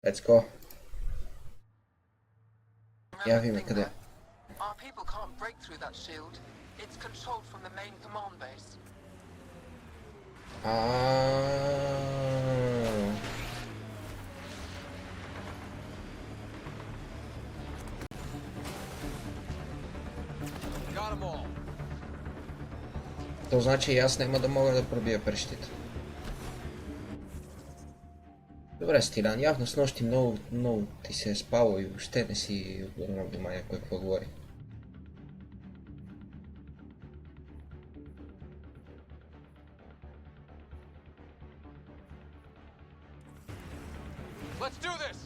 Let's go. Remember Jawi me къде. our people can't break through that shield. It's controlled from the main command base. Got 'em all. То значи и аз няма да мога да пробия прещите. Добре, Стилян, явно с нощи много ти се е спало и въобще не си обърнал внимание кой какво говори. Let's do this.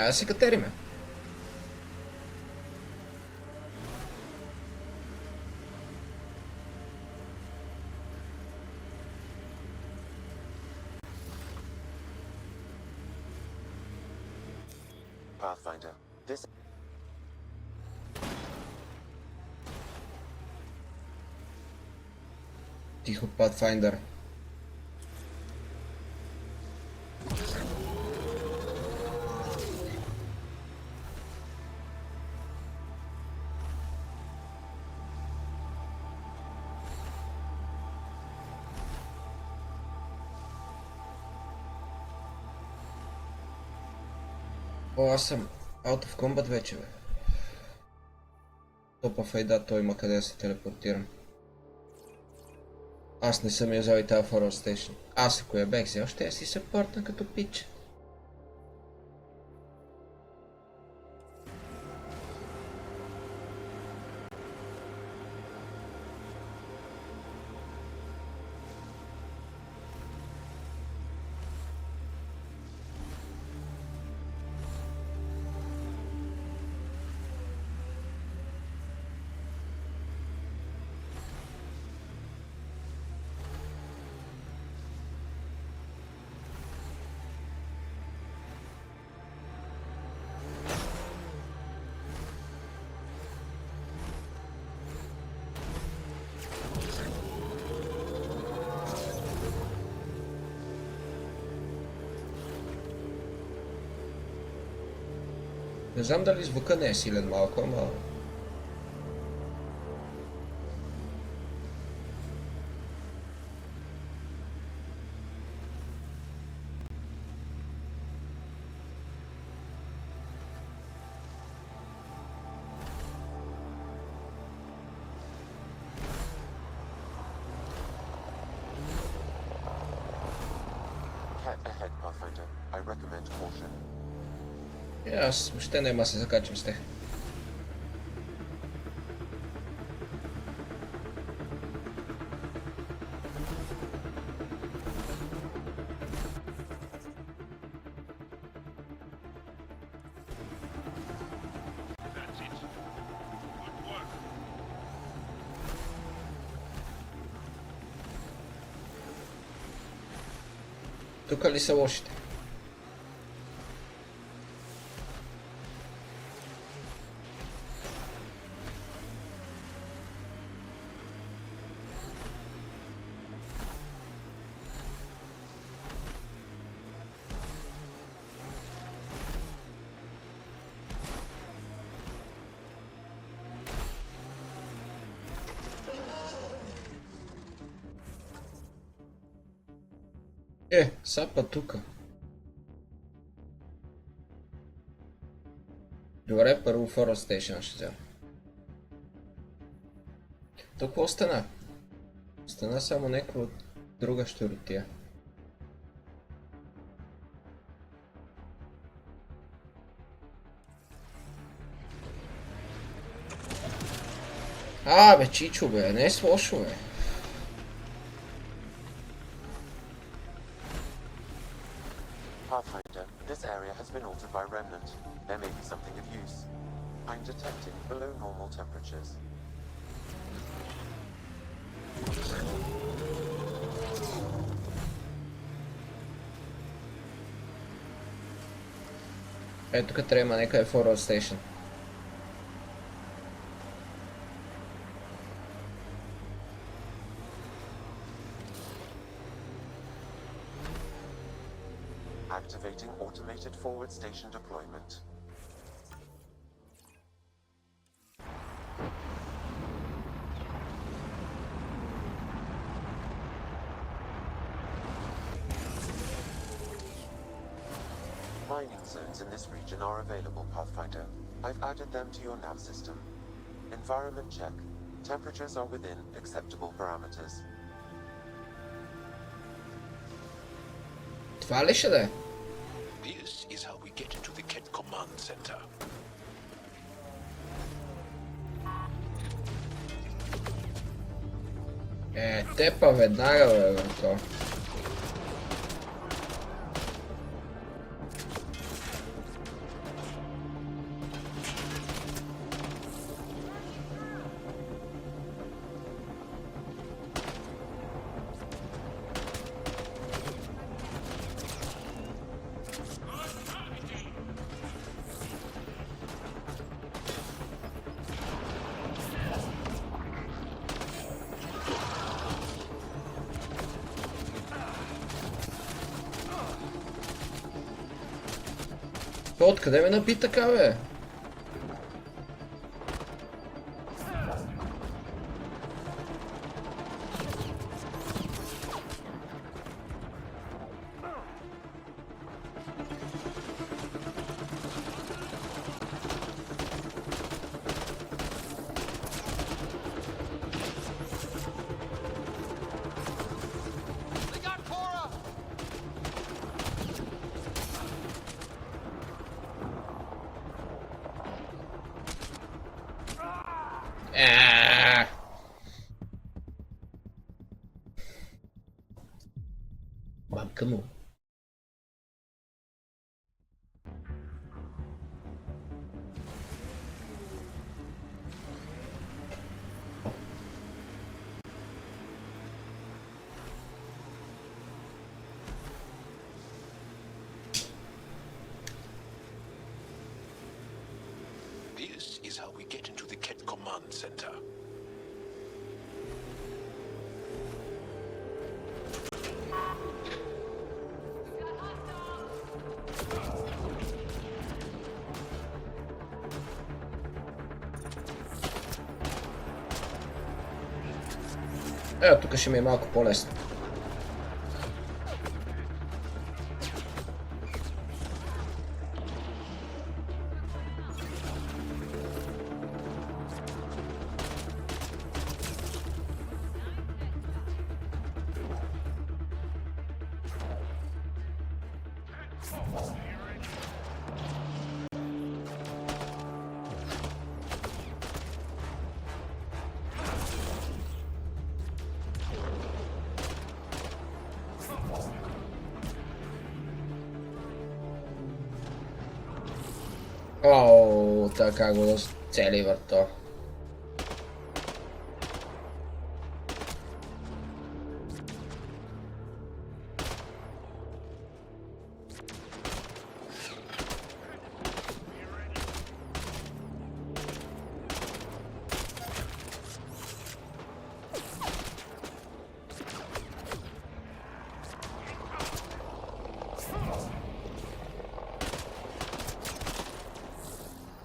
Да се катериме. Pathfinder, this Тихо, Pathfinder. О, аз съм out of combat вече, бе. Топа файда, той има къде да се телепортирам. Аз не съм я взел и тази Forward Station. Аз ако я бех взел, ще я си се портна като пич. Не знам дали звука не е силен малко, ама... cat ahead, Pathfinder. I recommend caution. Аз въобще няма се закачам с тях. That's it. Good work. Тука ли са лошите? Сапа тука. Добре, първо Forward Station ще взема. То какво стана? Стана само някаква друга щуротия. Бе, Чичо, бе, не е с лошо, бе. Pathfinder, this area has been altered by Remnant. There may be something of use. I'm detecting below normal temperatures. Ето kad treba neka je forward station. Activating automated forward station deployment. Mining zones in this region are available, Pathfinder. I've added them to your nav system. Environment check. Temperatures are within acceptable parameters. Hvališ da je? This is how we get into the Ket command center. Te pa vednajo to. Откъде ме наби така, бе? They got Cora! Мамка му. This is how we get into the Ket command center. Evo, тук ще ми е малко по-лесно. Оу, така го цели върто.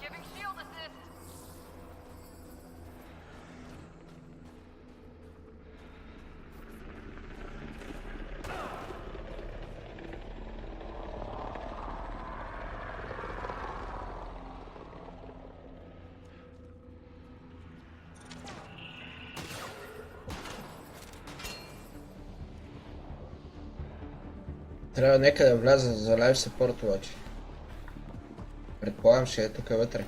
Giving shield assist. Трябва някъде да вляза за лайв съпорт обаче. Предполагам, ще е тук вътре.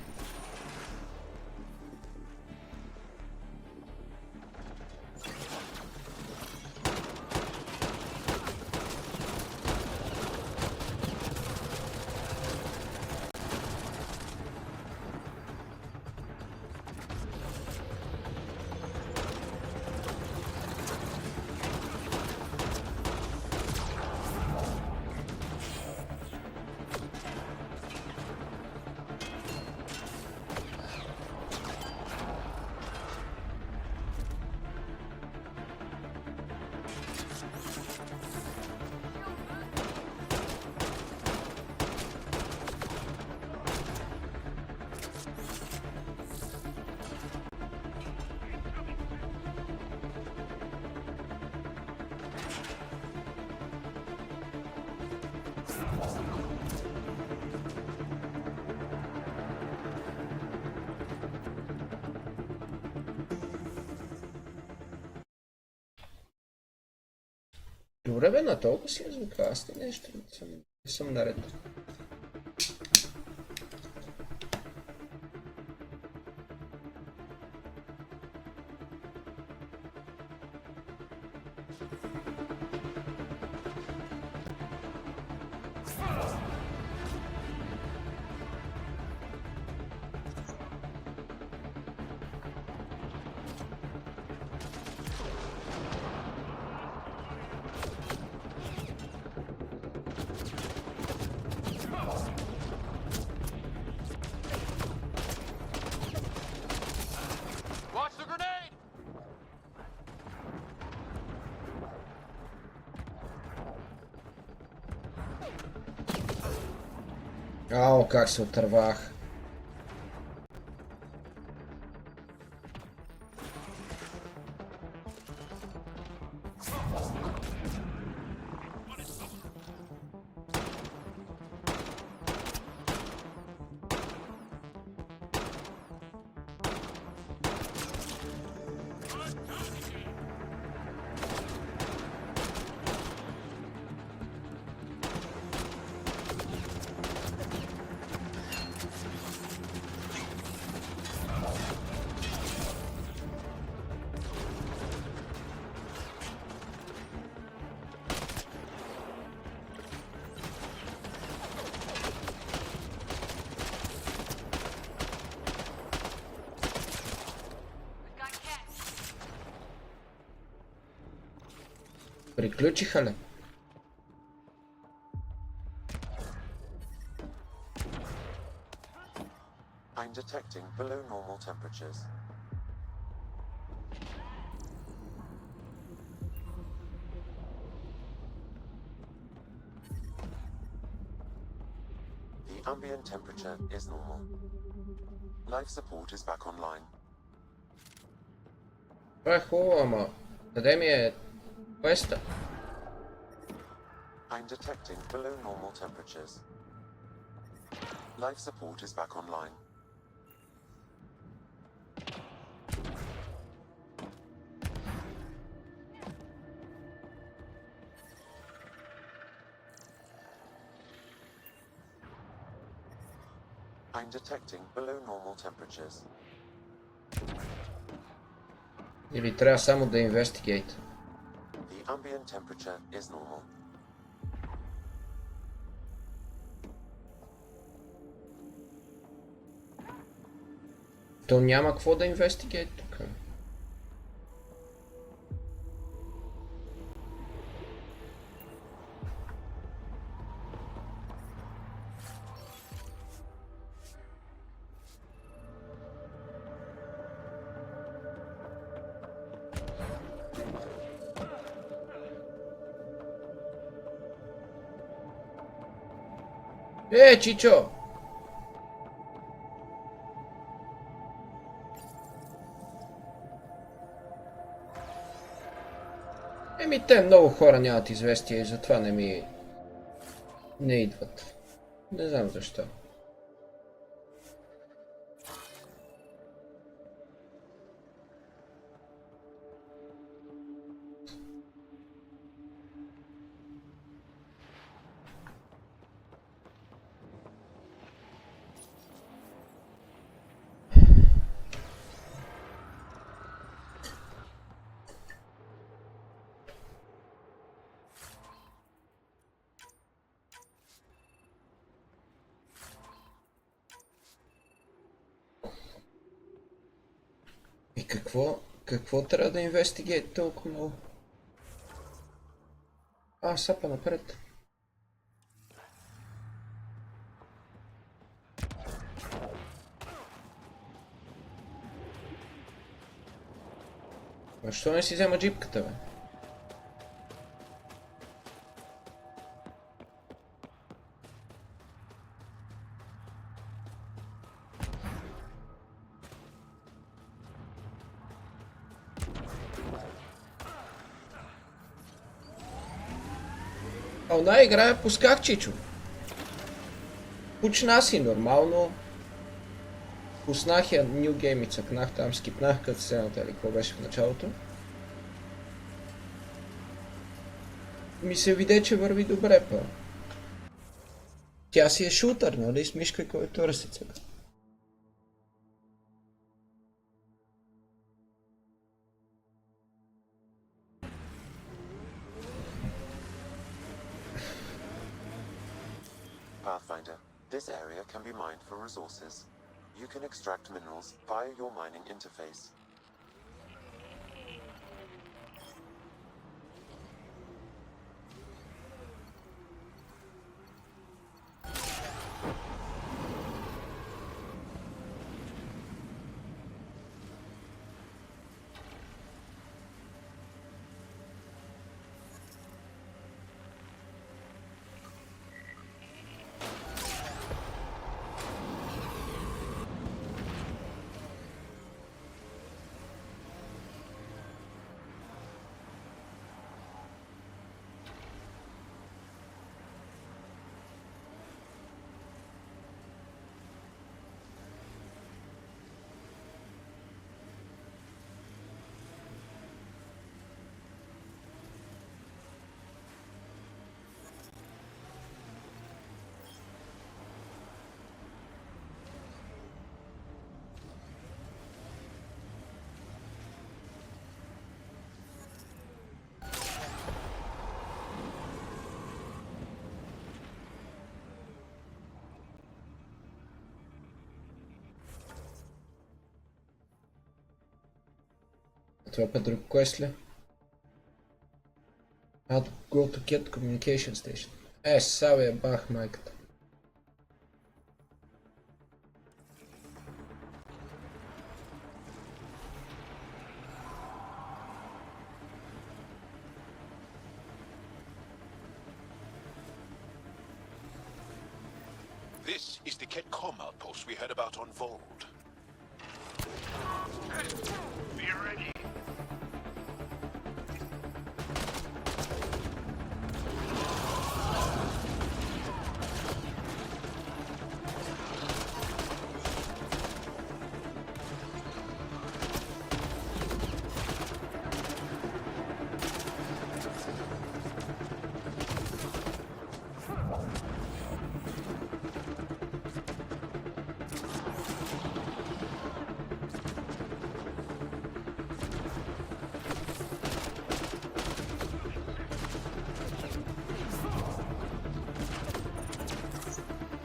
Добре бе, на толкова си звука, аз нещо не съм наред. Watch the grenade! Ао, как се отървах. Приключиха ли? I'm detecting below normal temperatures. The ambient temperature is normal. Life support is back online. Това е хубаво, ама къде ми е квеста? I'm detecting below normal temperatures. Life support is back online. I'm detecting below normal temperatures. Или трябва само да investigate? The ambient temperature is normal. То няма какво да investigate тук. Чичо! Те много хора нямат известия и затова не идват. Не знам защо. И какво трябва да инвестигейт толкова много? Сапа напред. Защо не си взема джипката, бе? Она играе пусках, Чичо. Почна си нормално. Пуснах я New Game и цъкнах там, скипнах като сцената или какво беше в началото. ми се виде, че върви добре, па. Тя си е шутър, нали? С мишка и клавиатура. Pathfinder, this area can be mined for resources. You can extract minerals via your mining interface. Това път друг квест ли? How to go to get communication station. Сега я бах майката. This is the Ketcom outpost we heard about on Vold. Be ready.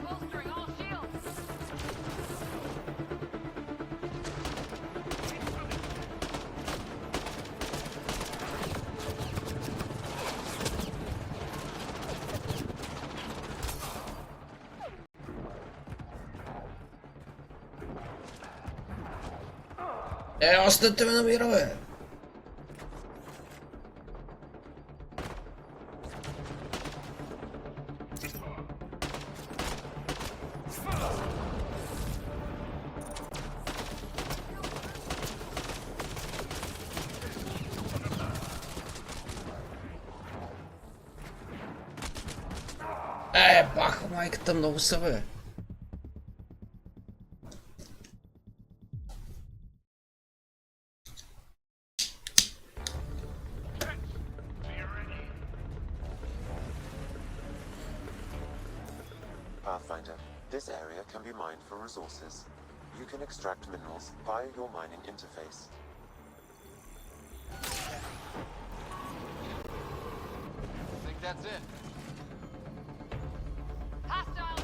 Bolstering all shields. Още те ме намира, бе! Бах, майката, много са, бе! Pathfinder, this area can be mined for resources. You can extract minerals via your mining interface. Think that's it. Hostile.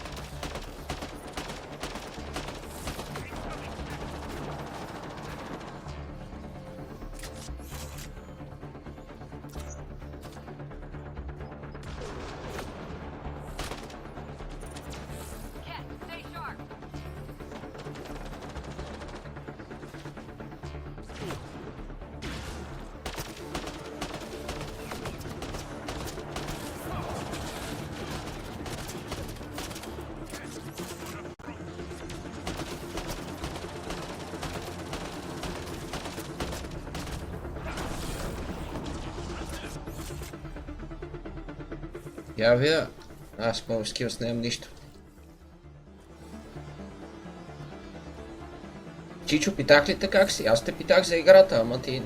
Cat, stay sharp. Я видя. Аз по скилс нямам нищо. Чичо, питах ли те как си? Аз те питах за играта, ама ти...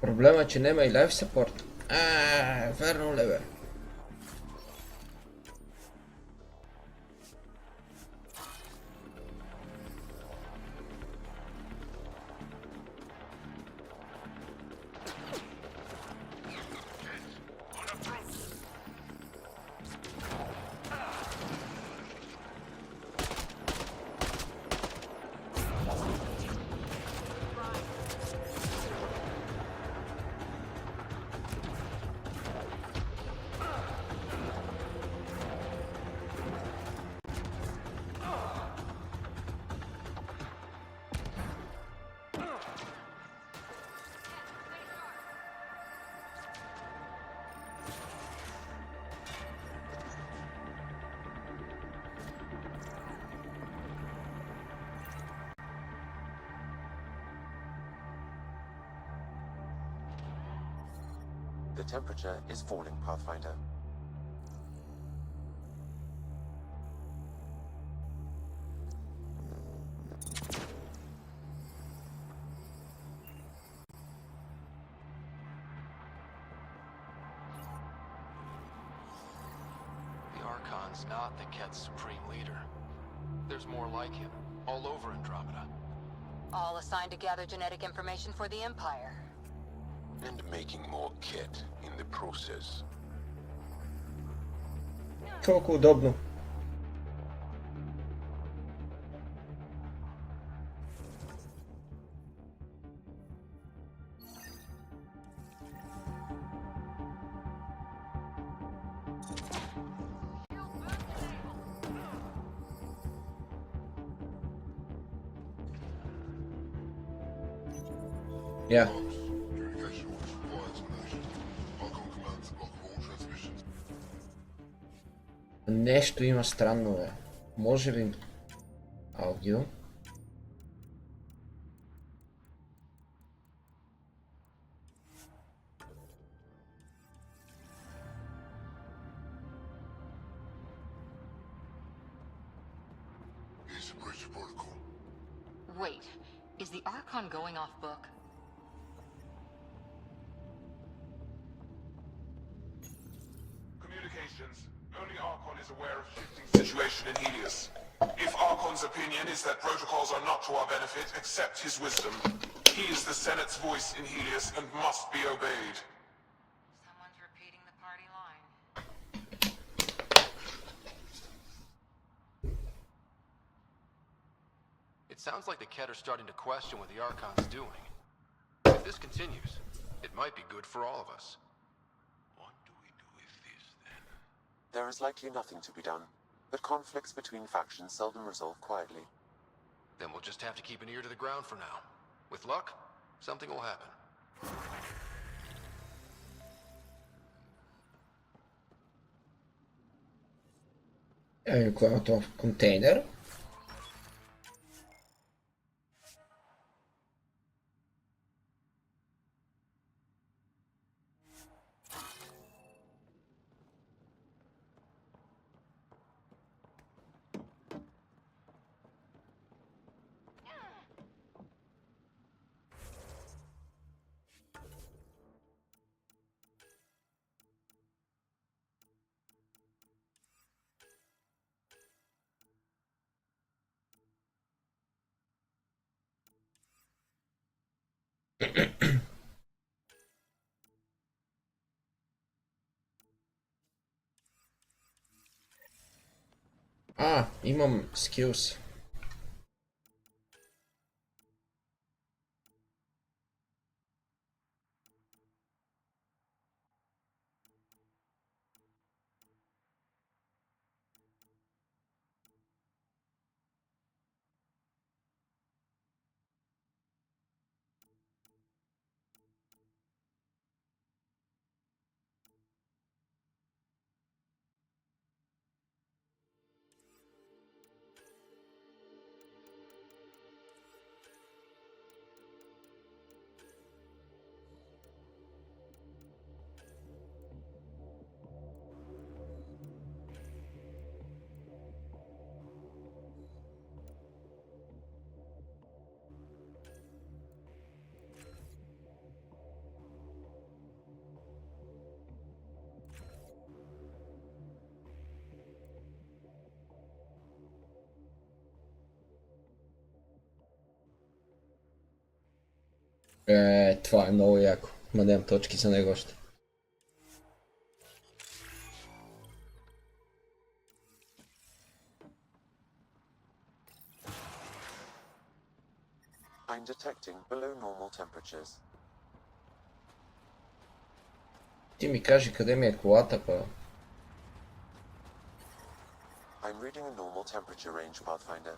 Проблема е, че няма и лайф саппорт. Верно ли бе? The temperature is falling, Pathfinder. The Archon's not the Ket's supreme leader. There's more like him, all over Andromeda. All assigned to gather genetic information for the Empire. And making more kit in the process. Колко удобно. Я. Communication with supply explanation. Archon command to block all transmissions. Нещо има странно, бе. Може би... Аудио? He's a breach of protocol. Wait, is the Archon going off book? Communications. Only Archon is aware of shifting situation in Helios. If Archon's opinion is that protocols are not to our benefit, accept his wisdom. He is the Senate's voice in Helios and must be obeyed. Someone's repeating the party line. It sounds like the Ket are starting to question what the Archon's doing. If this continues, it might be good for all of us. What do we do with this then? There is likely nothing to be done, but conflicts between factions seldom resolve quietly. Then we'll just have to keep an ear to the ground for now. With luck, something will happen. Кой е това контейнер? Имам skills. Това е много яко. Ма нямам точки за него още. I'm detecting below normal temperatures. Ти ми кажи къде ми е колата, па. I'm reading a normal temperature range, Pathfinder.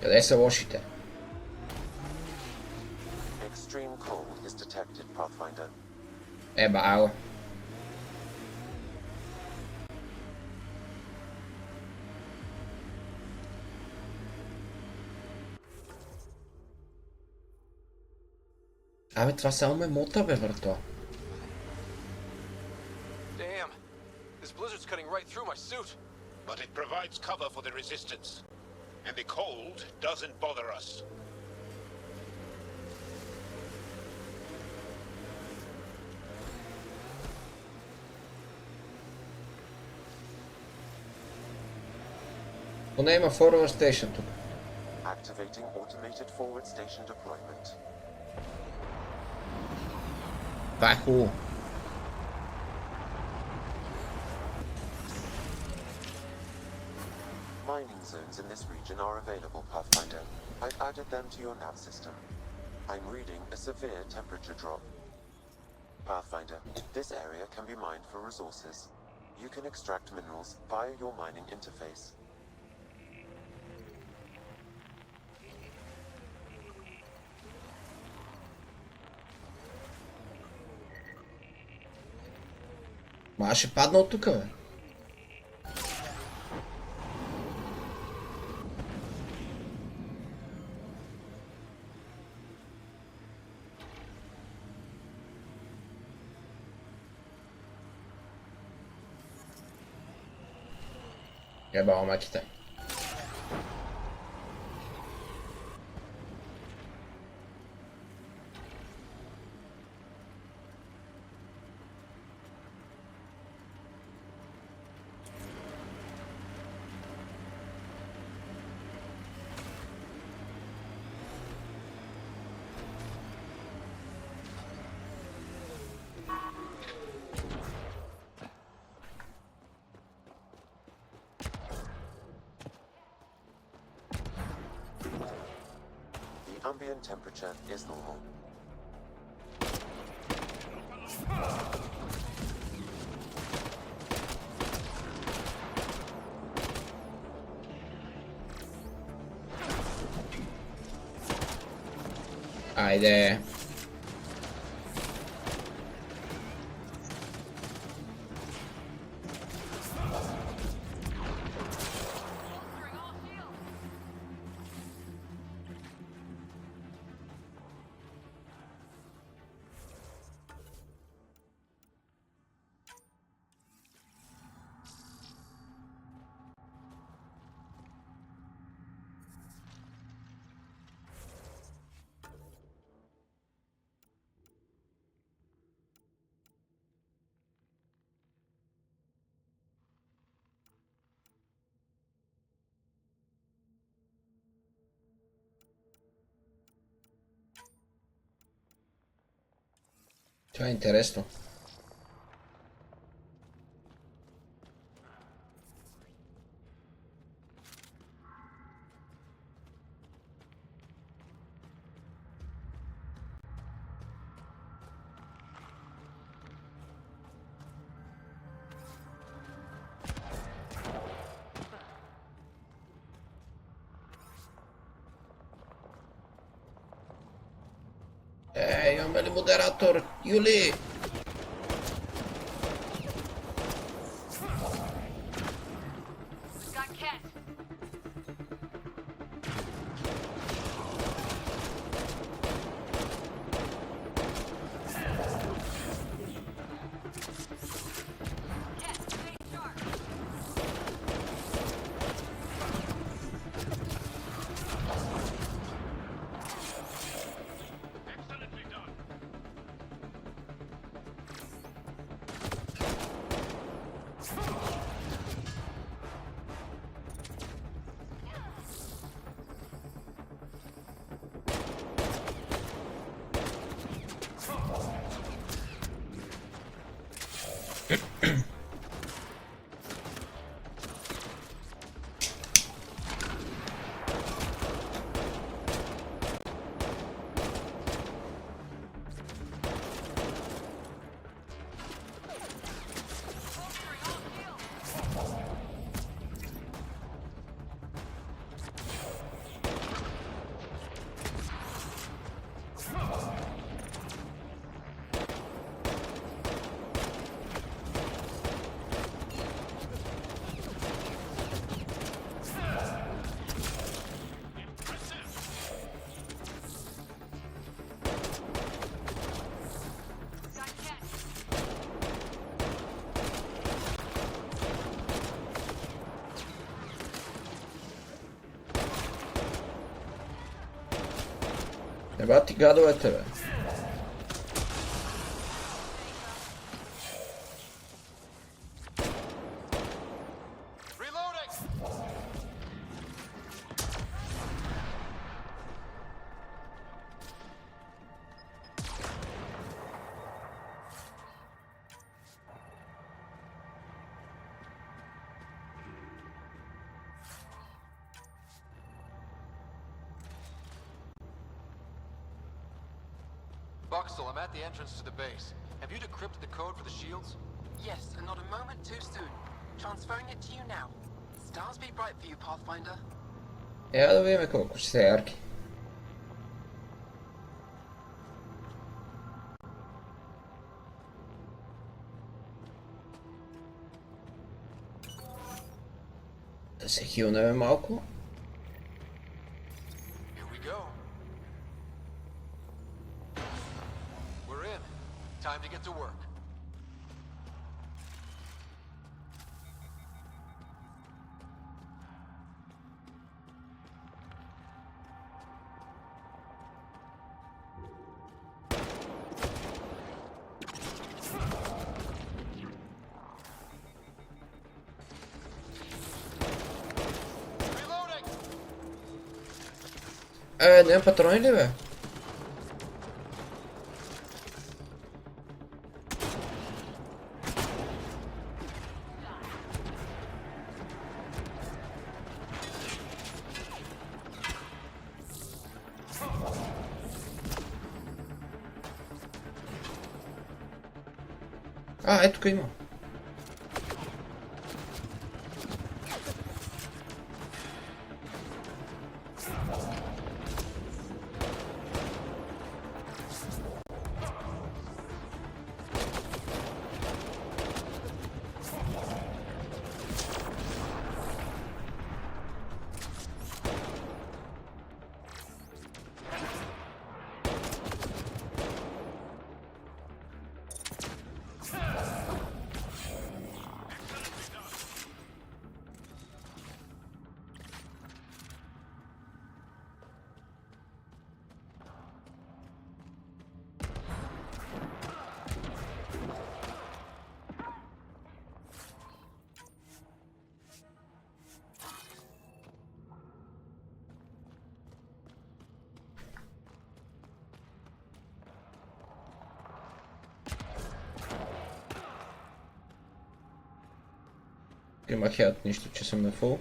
Къде са лошите? Extreme cold is detected, Pathfinder. Бао. Абе, това само ме мота, бе, върто. Damn. This blizzard's cutting right through my suit. But it provides cover for the resistance. And the cold doesn't bother us. Поне има forward station тук. Activating automated forward station deployment. Това е хубаво. Mining zones in this region are available, Pathfinder. I've added them to your nav system. I'm reading a severe temperature drop. Pathfinder, this area can be mined for resources. You can extract minerals via your mining interface. Ма аз ще падна от тука, бе. Ебала маките. The ambient temperature is normal. Айде. Това е интересно. Имаме ли модератор? Юли! Got Cat. Еба ти гадовете, бе. Reloading! Buxel, I'm at the entrance to the base. Have you decrypted the code for the shields? Yes, and not a moment too soon. Transferring it to you now. Stars be bright for you, Pathfinder. Я да видим колко ще са ярки. Да се хилнем малко. Here we go. We're in. Time to get to work. Reloading! Нямам патрони ли, бе? Ето тук има. Има хед, нищо, че съм на фул.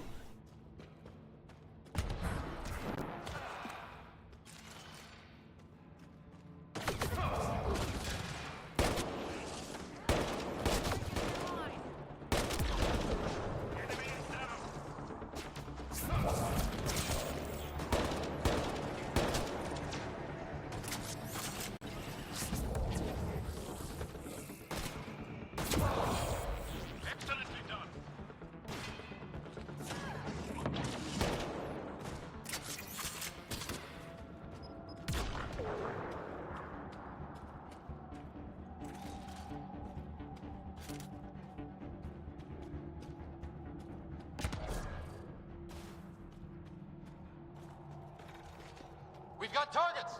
We've got targets!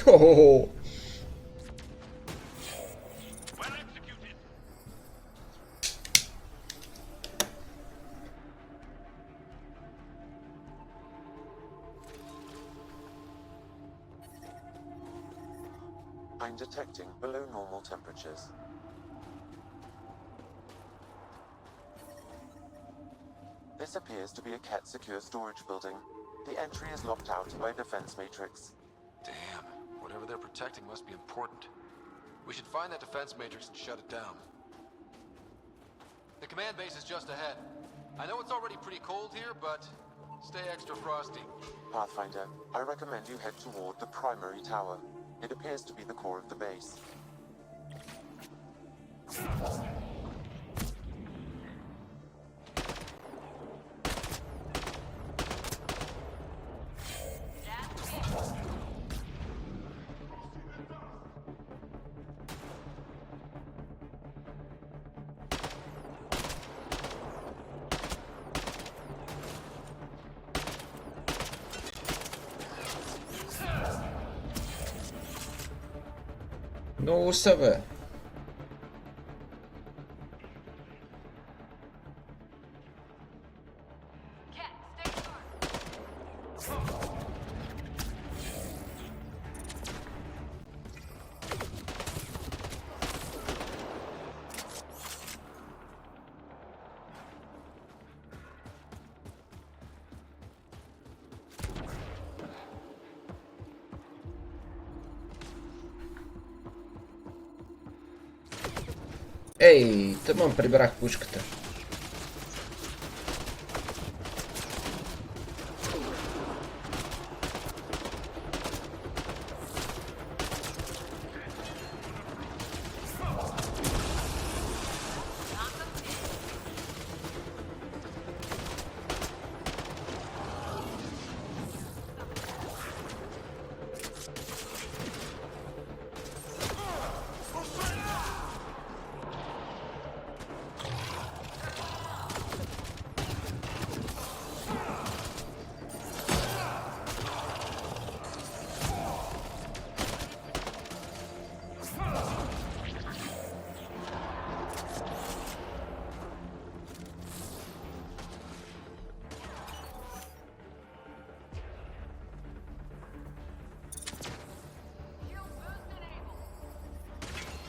Хо-хо-хо! Well executed. I'm detecting below normal temperatures. This appears to be a Ket secure storage building. The entry is locked out by a defense matrix. Damn. Whatever they're protecting must be important. We should find that defense matrix and shut it down. The command base is just ahead. I know it's already pretty cold here, but stay extra frosty. Pathfinder, I recommend you head toward the primary tower. It appears to be the core of the base. Ну, у себе. Cat, stay sharp. Ей, тъмън прибрах пушката.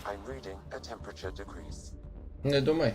I'm reading a temperature decrease. Не думай.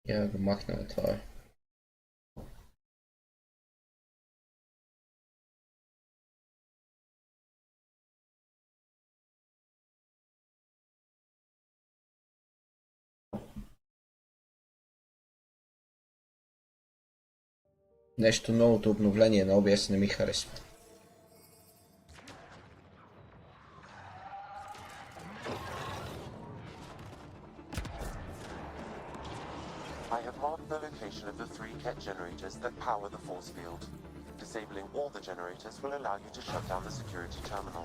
Я го махна от това. Нещо новото обновление на OBS не ми харесва. I have marked the location of the 3 Ket generators that power the force field. Disabling all the generators will allow you to shut down the security terminal.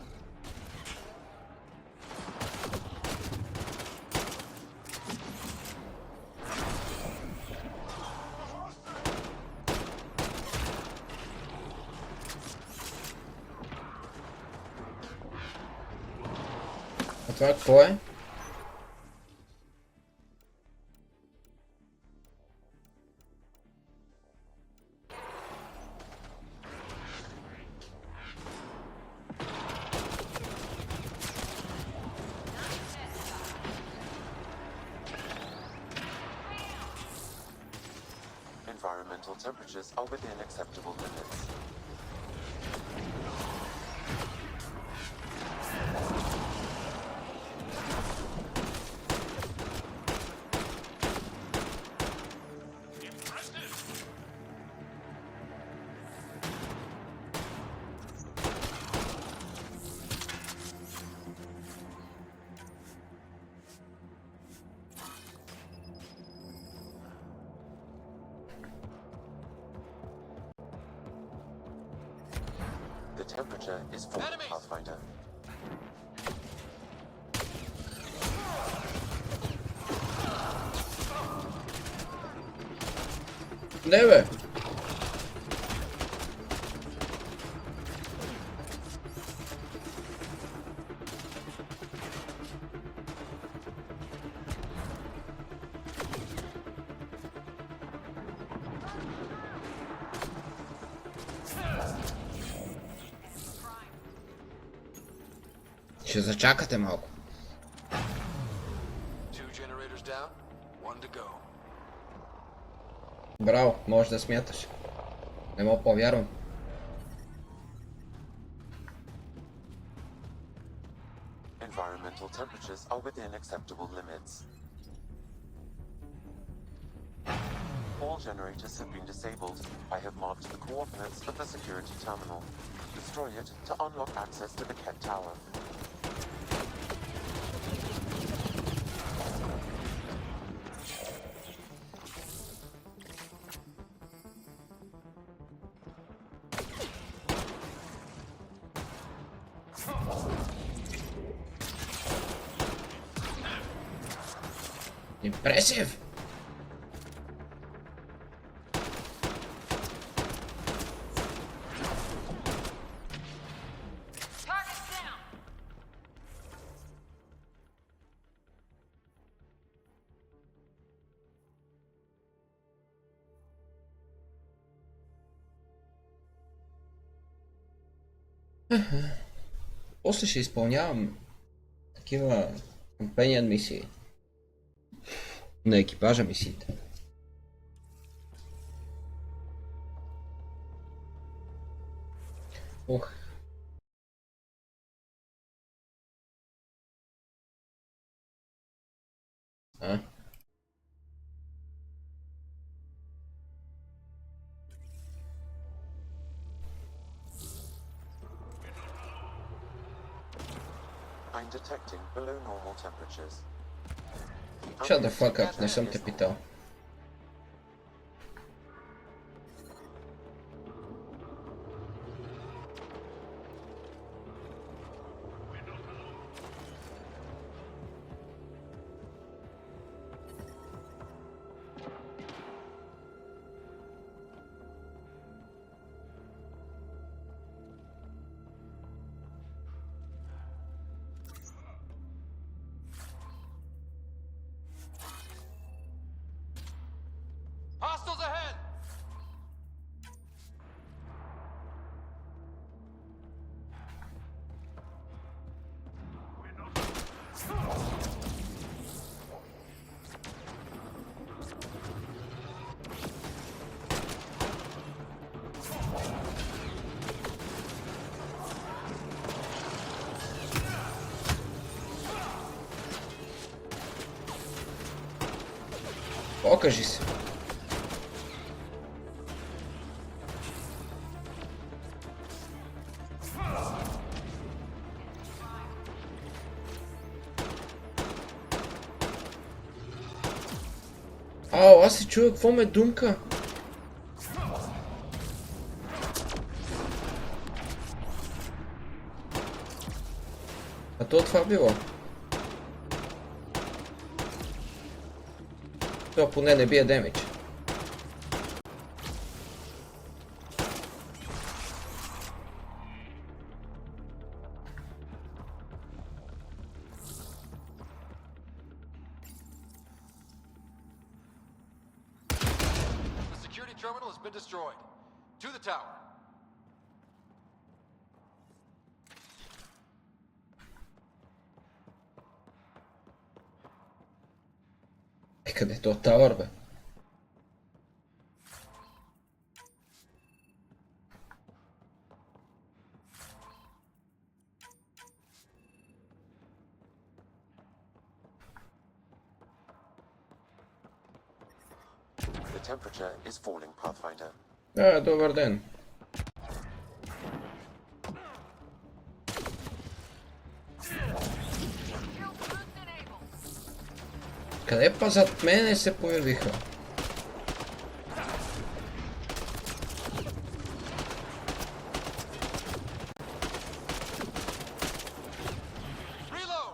А това какво е? Environmental temperatures are within acceptable limits. The temperature is 40, Enemies! Pathfinder. Не бе! Ще зачакате малко. Two generators down, one to go. Браво, можеш да смяташ. Не мога повярвам. Environmental temperatures are within acceptable limits. All generators have been disabled. I have marked the coordinates of the security terminal. Destroy it to unlock access to the Ket Tower. Impressive! Target's down. После ще изпълнявам такива companion мисии. На екипажа мисиите. Ох. А? I'm detecting below normal temperatures. Shut the fuck up, не съм те питал. Hostiles ahead! Покажи се. Ау, аз се чуя какво ме думка. А то това било. Това поне не бие демидж. The security terminal has been destroyed. To the tower. Къде е то тауър, бе? The temperature is falling, Pathfinder. Добър ден. Къде па зад мене се появиха? Reload!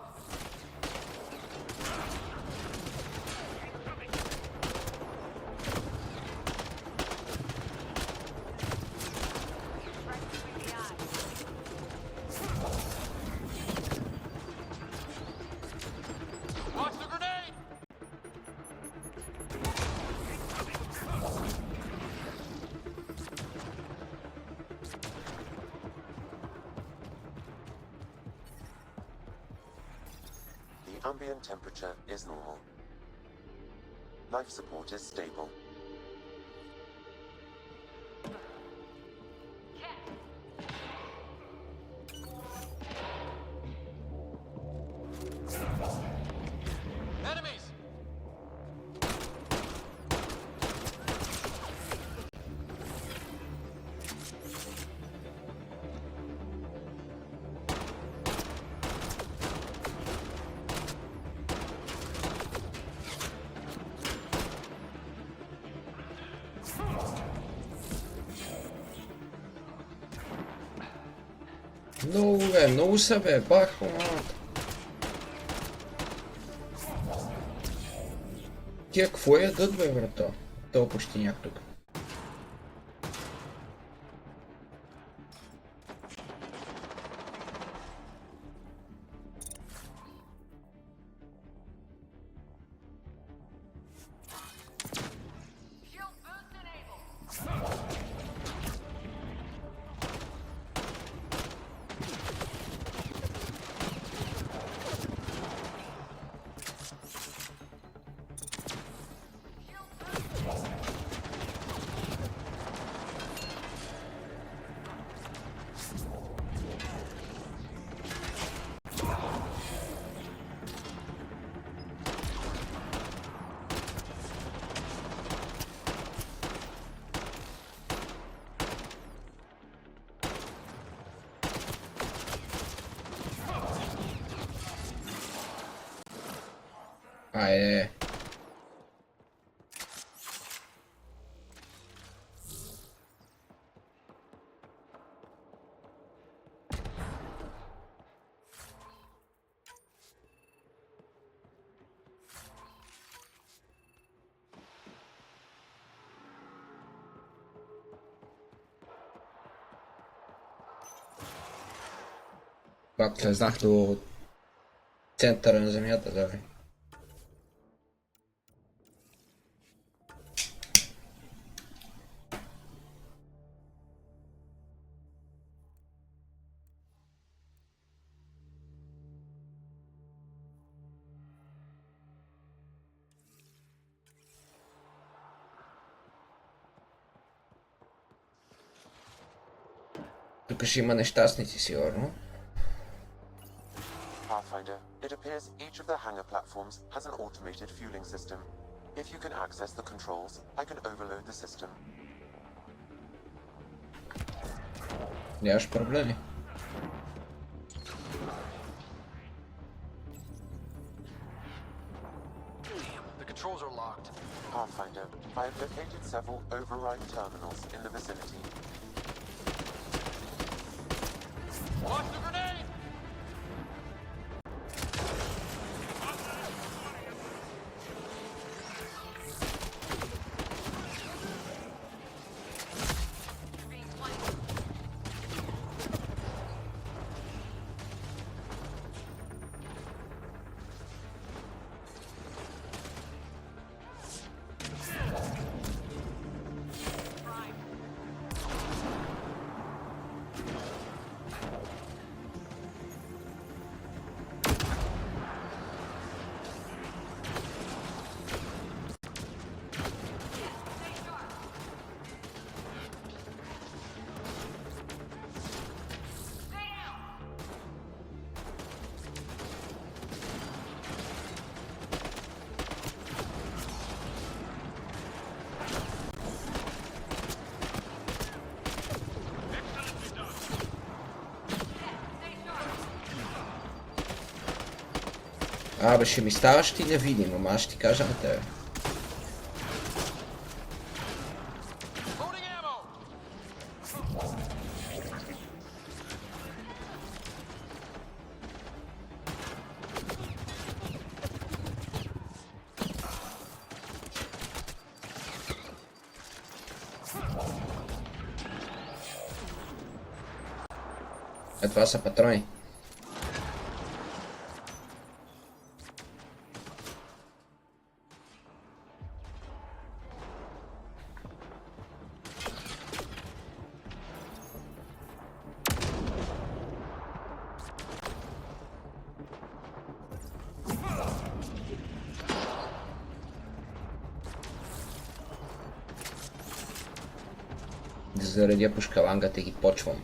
The ambient temperature is normal. Life support is stable. Enemies! No usebe, Bahomat. Ти какво ядат, бе, брато? То почти няк тук. Shield boost enabled. Айде. Пак влезнах до центъра на земята, добре. Тук ще има нещастници, сигурно. Pathfinder, it appears each of the hangar platforms has an automated fueling system. If you can access the controls, I can overload the system. Нямаш проблеми. The controls are locked. Pathfinder, I have located several override terminals in the vicinity. Watch the grenade! Абе, ще ми ставаш ти невидим, ама аз ще ти кажа на тебе. Loading ammo! Това са патрони. заредя по шкалангата и ги почвам.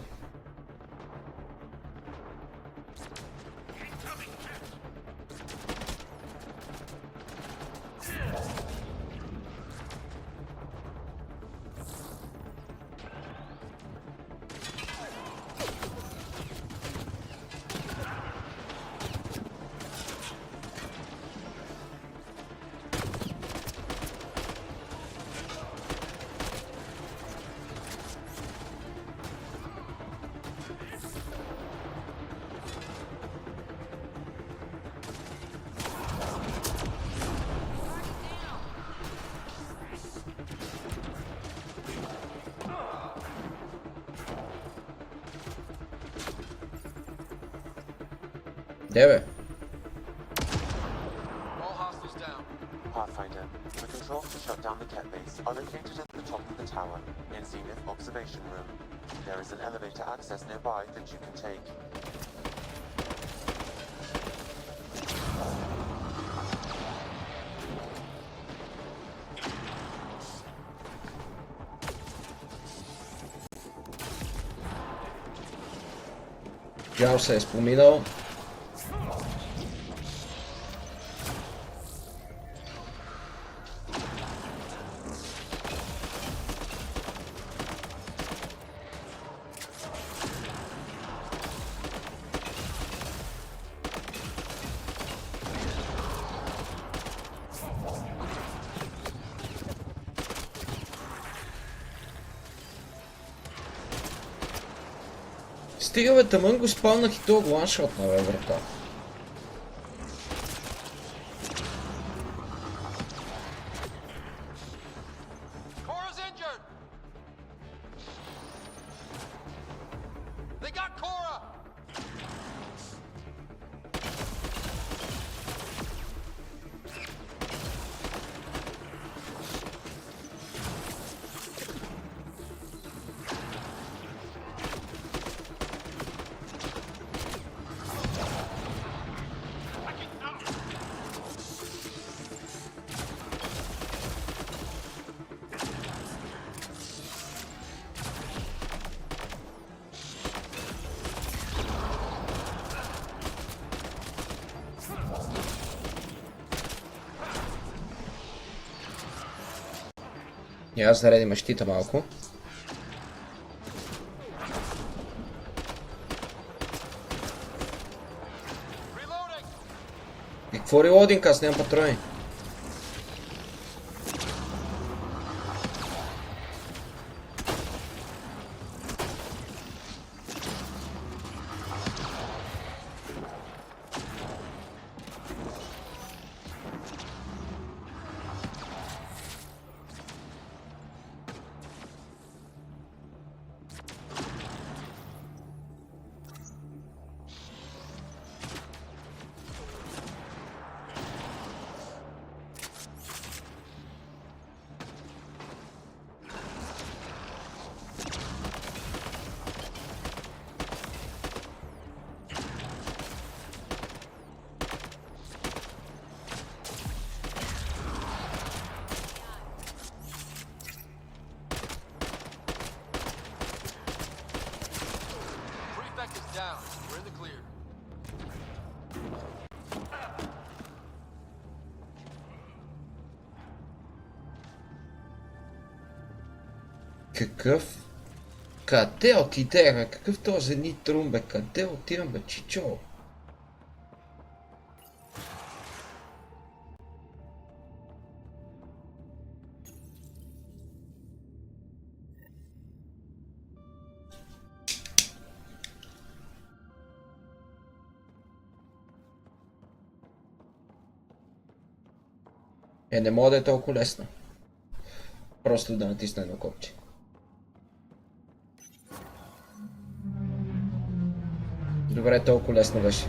Деве. All hostiles down. Pathfinder, the controls to shut down the cat base are located at the top of the tower, in Zenith Observation Room. There is an elevator access nearby that you can take. Жал се е споминал. Стига бе, тъмън го спалнах и то го ланшотна бе, брата. Cora's injured! They got Cora! И аз заредим щита малко. Reloading! И какво релодинг, аз нямам патрони. Prefect is down. We're in the clear. Какъв? Къде отиде, бе? Какъв този нитрум, бе? Къде отивам, бе, чичо? Не мога да е толкова лесно. Просто да натисна едно копче. Добре, толкова лесно беше.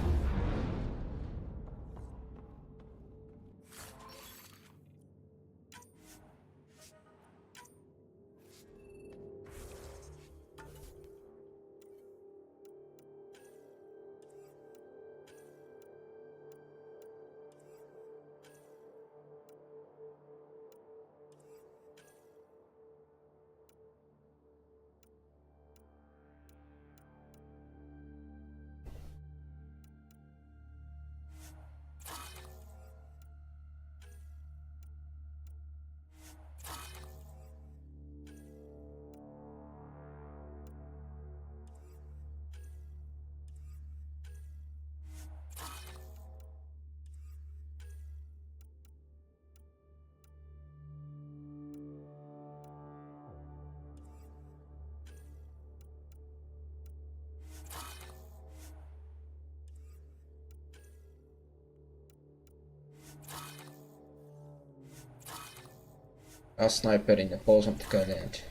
A snajperi ne poznam така или иначе.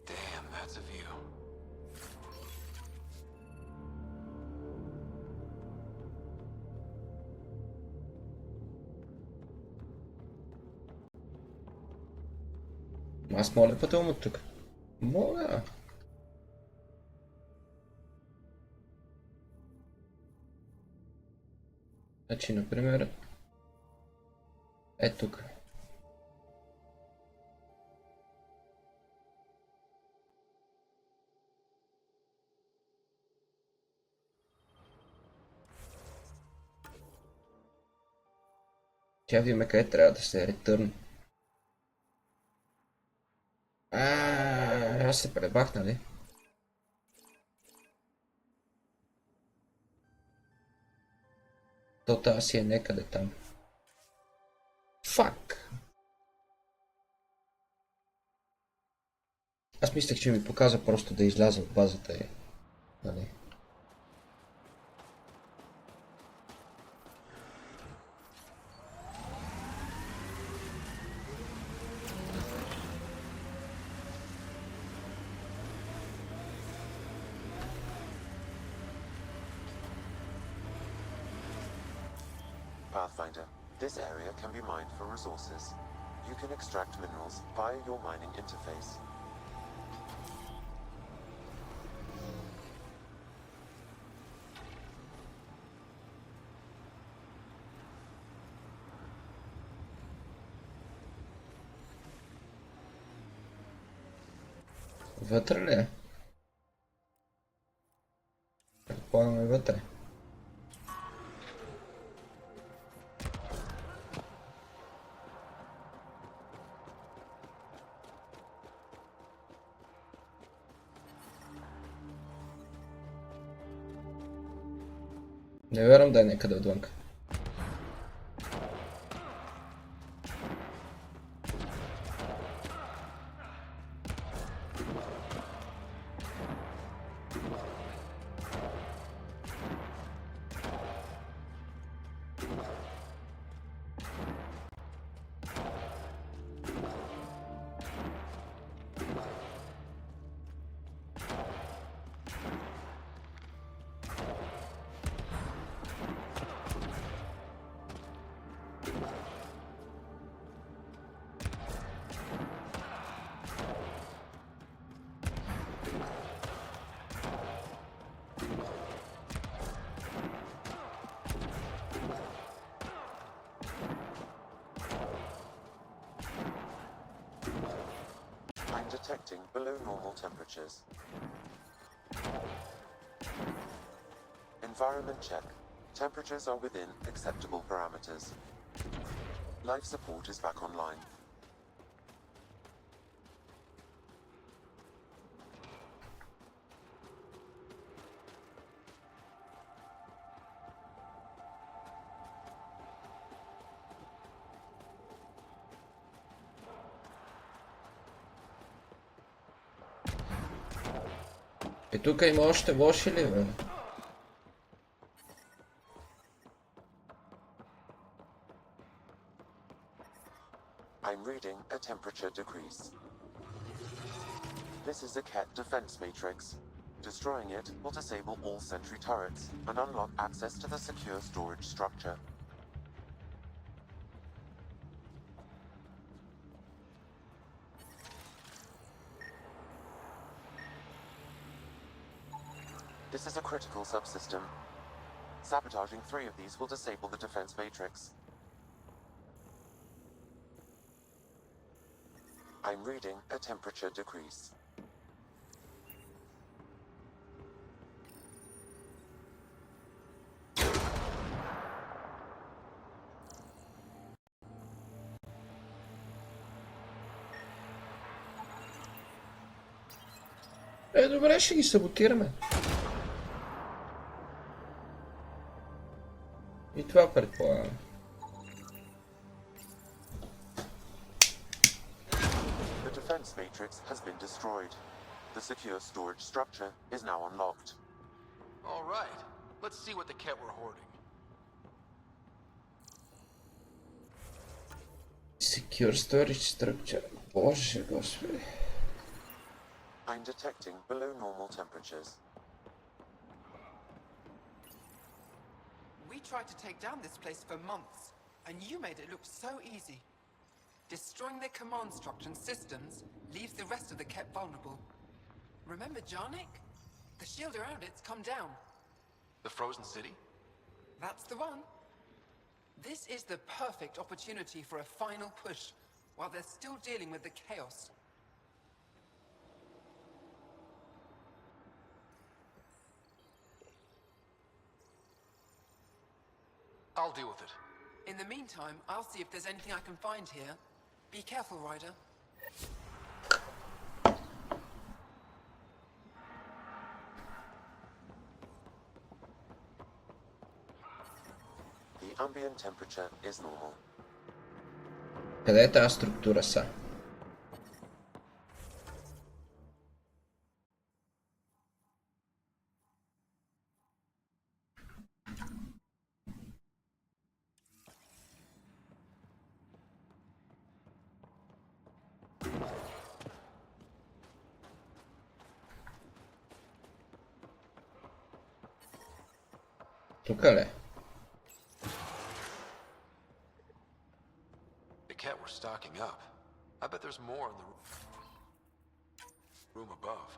Damn, that's a view. Аз моля пътувам от тук. Моля. Значи, например, е тук. Тя видим къде трябва да се ретърн. Аз се пребах, нали? То тази си е некъде там. Фак! Аз мислех, че ми показа просто да изляза от базата и... Нали? Pathfinder, this area can be mined for resources. You can extract minerals via your mining interface. Вътре ли е? Предполагам е вътре. Не вярвам да е някъде отвънка. I'm detecting below normal temperatures. Environment check. Temperatures are within acceptable parameters. Life support is back online. И тук има още лоши ли, бе? I'm reading a temperature decrease. This is a Ket defense matrix. Destroying it will disable all sentry turrets and unlock access to the secure storage structure. This is a critical subsystem. Sabotaging 3 of these will disable the defense matrix. I'm reading a temperature decrease. Добре, ще ги саботираме. И това предполагам. The defense matrix has been destroyed. The secure storage structure is now unlocked. All right, let's see what the Ket were hoarding. Secure storage structure. Bože, gospodи. I'm detecting below normal temperatures. We tried to take down this place for months, and you made it look so easy. Destroying their command structure and systems leaves the rest of the Kep vulnerable. Remember Jarnik? The shield around it's come down. The frozen city? That's the one. This is the perfect opportunity for a final push, while they're still dealing with the chaos. I'll deal with it. In the meantime, I'll see if there's anything I can find here. Be careful, Ryder. The ambient temperature is normal. Къде е тази структура са? Тука ли? The cat were stocking up. I bet there's more in the room above.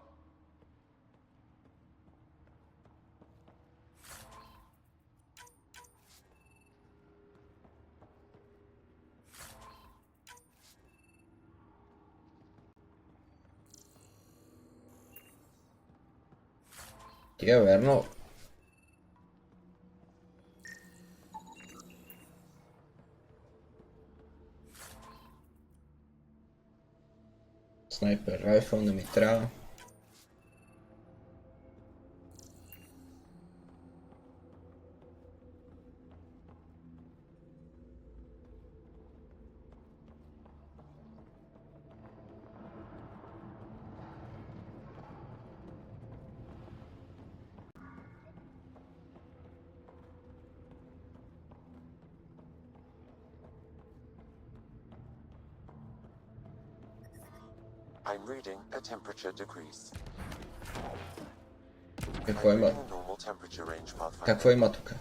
Тия верно. Снайпер райфъл не ми трябва. I'm reading a temperature decrease. Какво I'm има? reading a normal temperature range, Pathfinder. Какво има тук?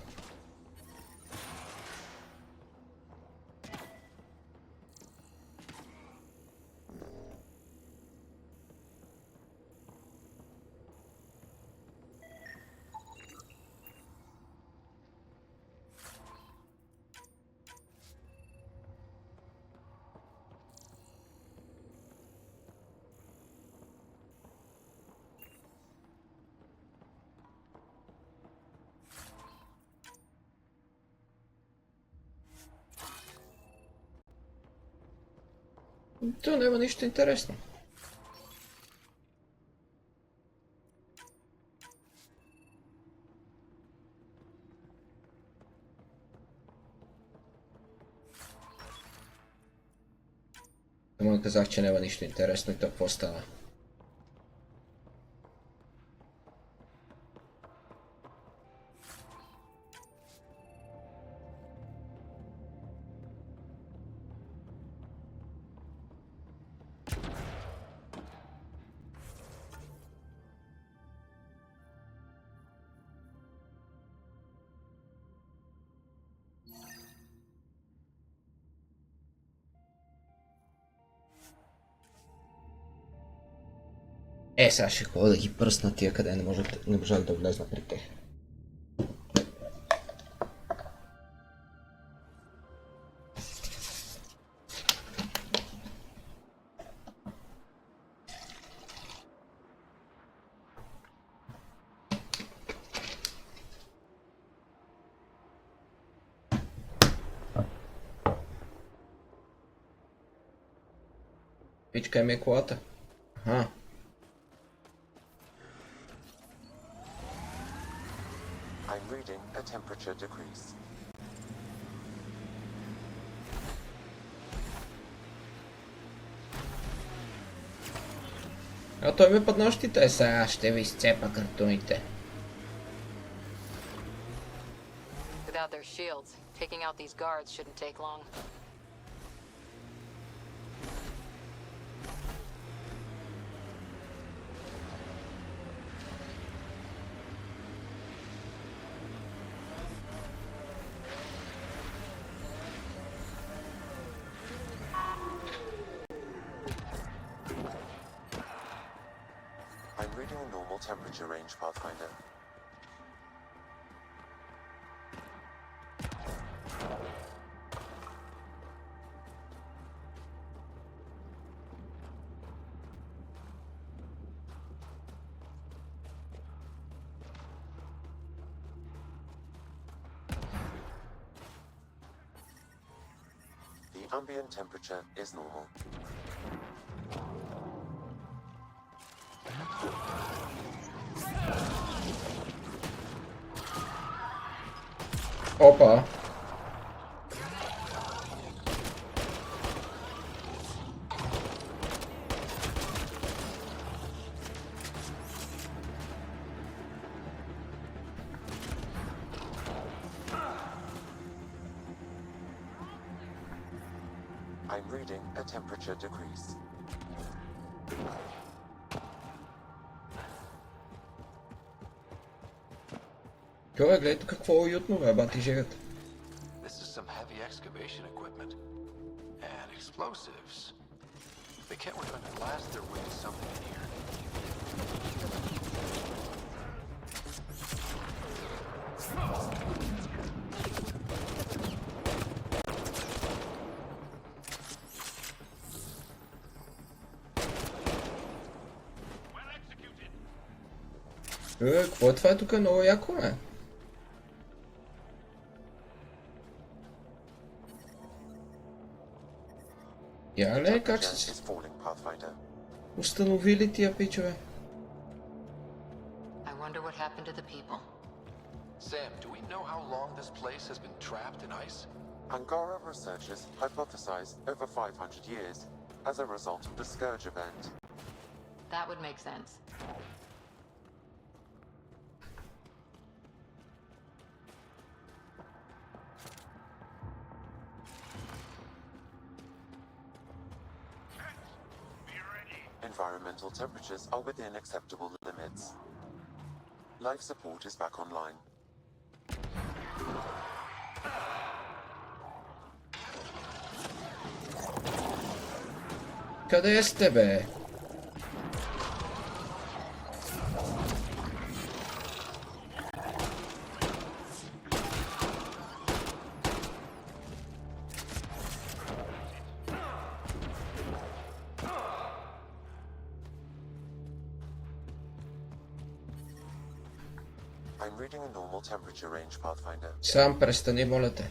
То няма нищо интересно. Ама казах, че няма нищо интересно и то какво става? Сега ще ходя да ги пръсна тия, къде не можах да влезна при тях. Пичка ми е колата. Аха. I'm reading a temperature decrease. А той ми под нощите, сега ще ви изцепа картоните. Without their shields, taking out these guards shouldn't take long. a normal temperature range, Pathfinder. The ambient temperature is normal. Opa. I'm reading a temperature decrease. Човек, гледай какво уютно, бе, бати живет. This is some heavy excavation equipment. And explosives. They can't were going to blast their way to something in here. Какво е това тук? Много яко, бе. Я не, как Temperature са is falling, Pathfinder. установили тия пичове? I wonder what happened to the people. Sam, do we know how long this place has been trapped in ice? Angara researchers hypothesize over 500 years as a result of the Scourge event. That would make sense. Environmental temperatures are within acceptable limits. Life support is back online. Къде сте, бе? I'm reading a normal temperature range, Pathfinder. Сам престани, моля те.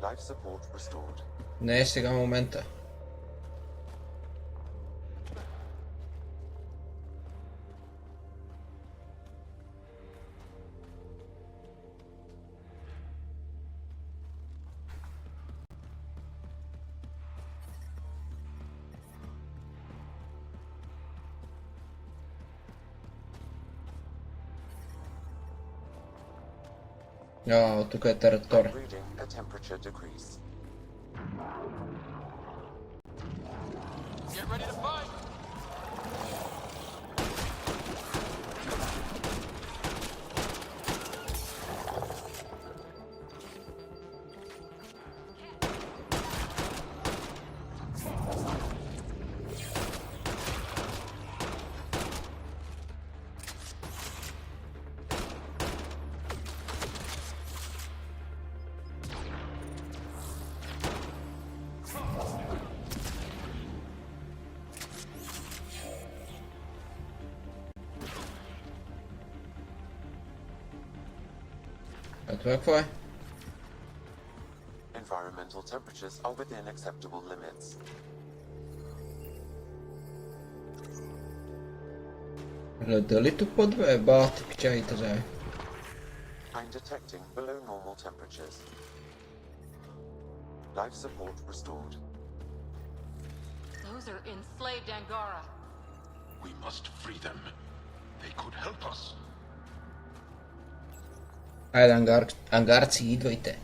Life support restored. Не е сега момента. Тук е територия. I'm reading a temperature decrease. Get ready to fight! А това какво е? Environmental temperatures are within acceptable limits. Дали тук път, бе? Бати печалите, зави. I'm detecting below normal temperatures. Life support restored. Those are enslaved Angara. We must free them. They could help us. Айде, ангарци, идвайте.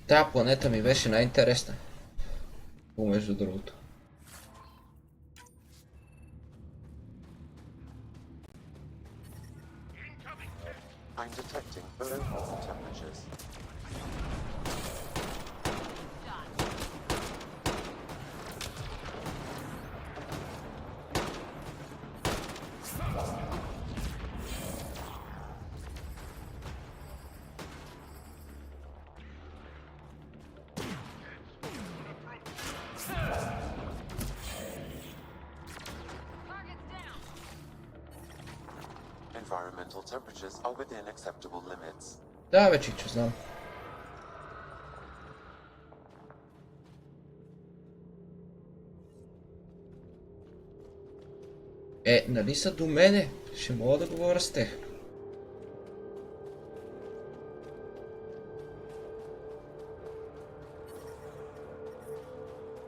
Та планета ми беше най-интересна. Между другото. I'm detecting below normal temperatures. Environmental temperatures are within acceptable limits. Да, бе, Чичо, знам. Нали са до мене? Ще мога да говоря с тях.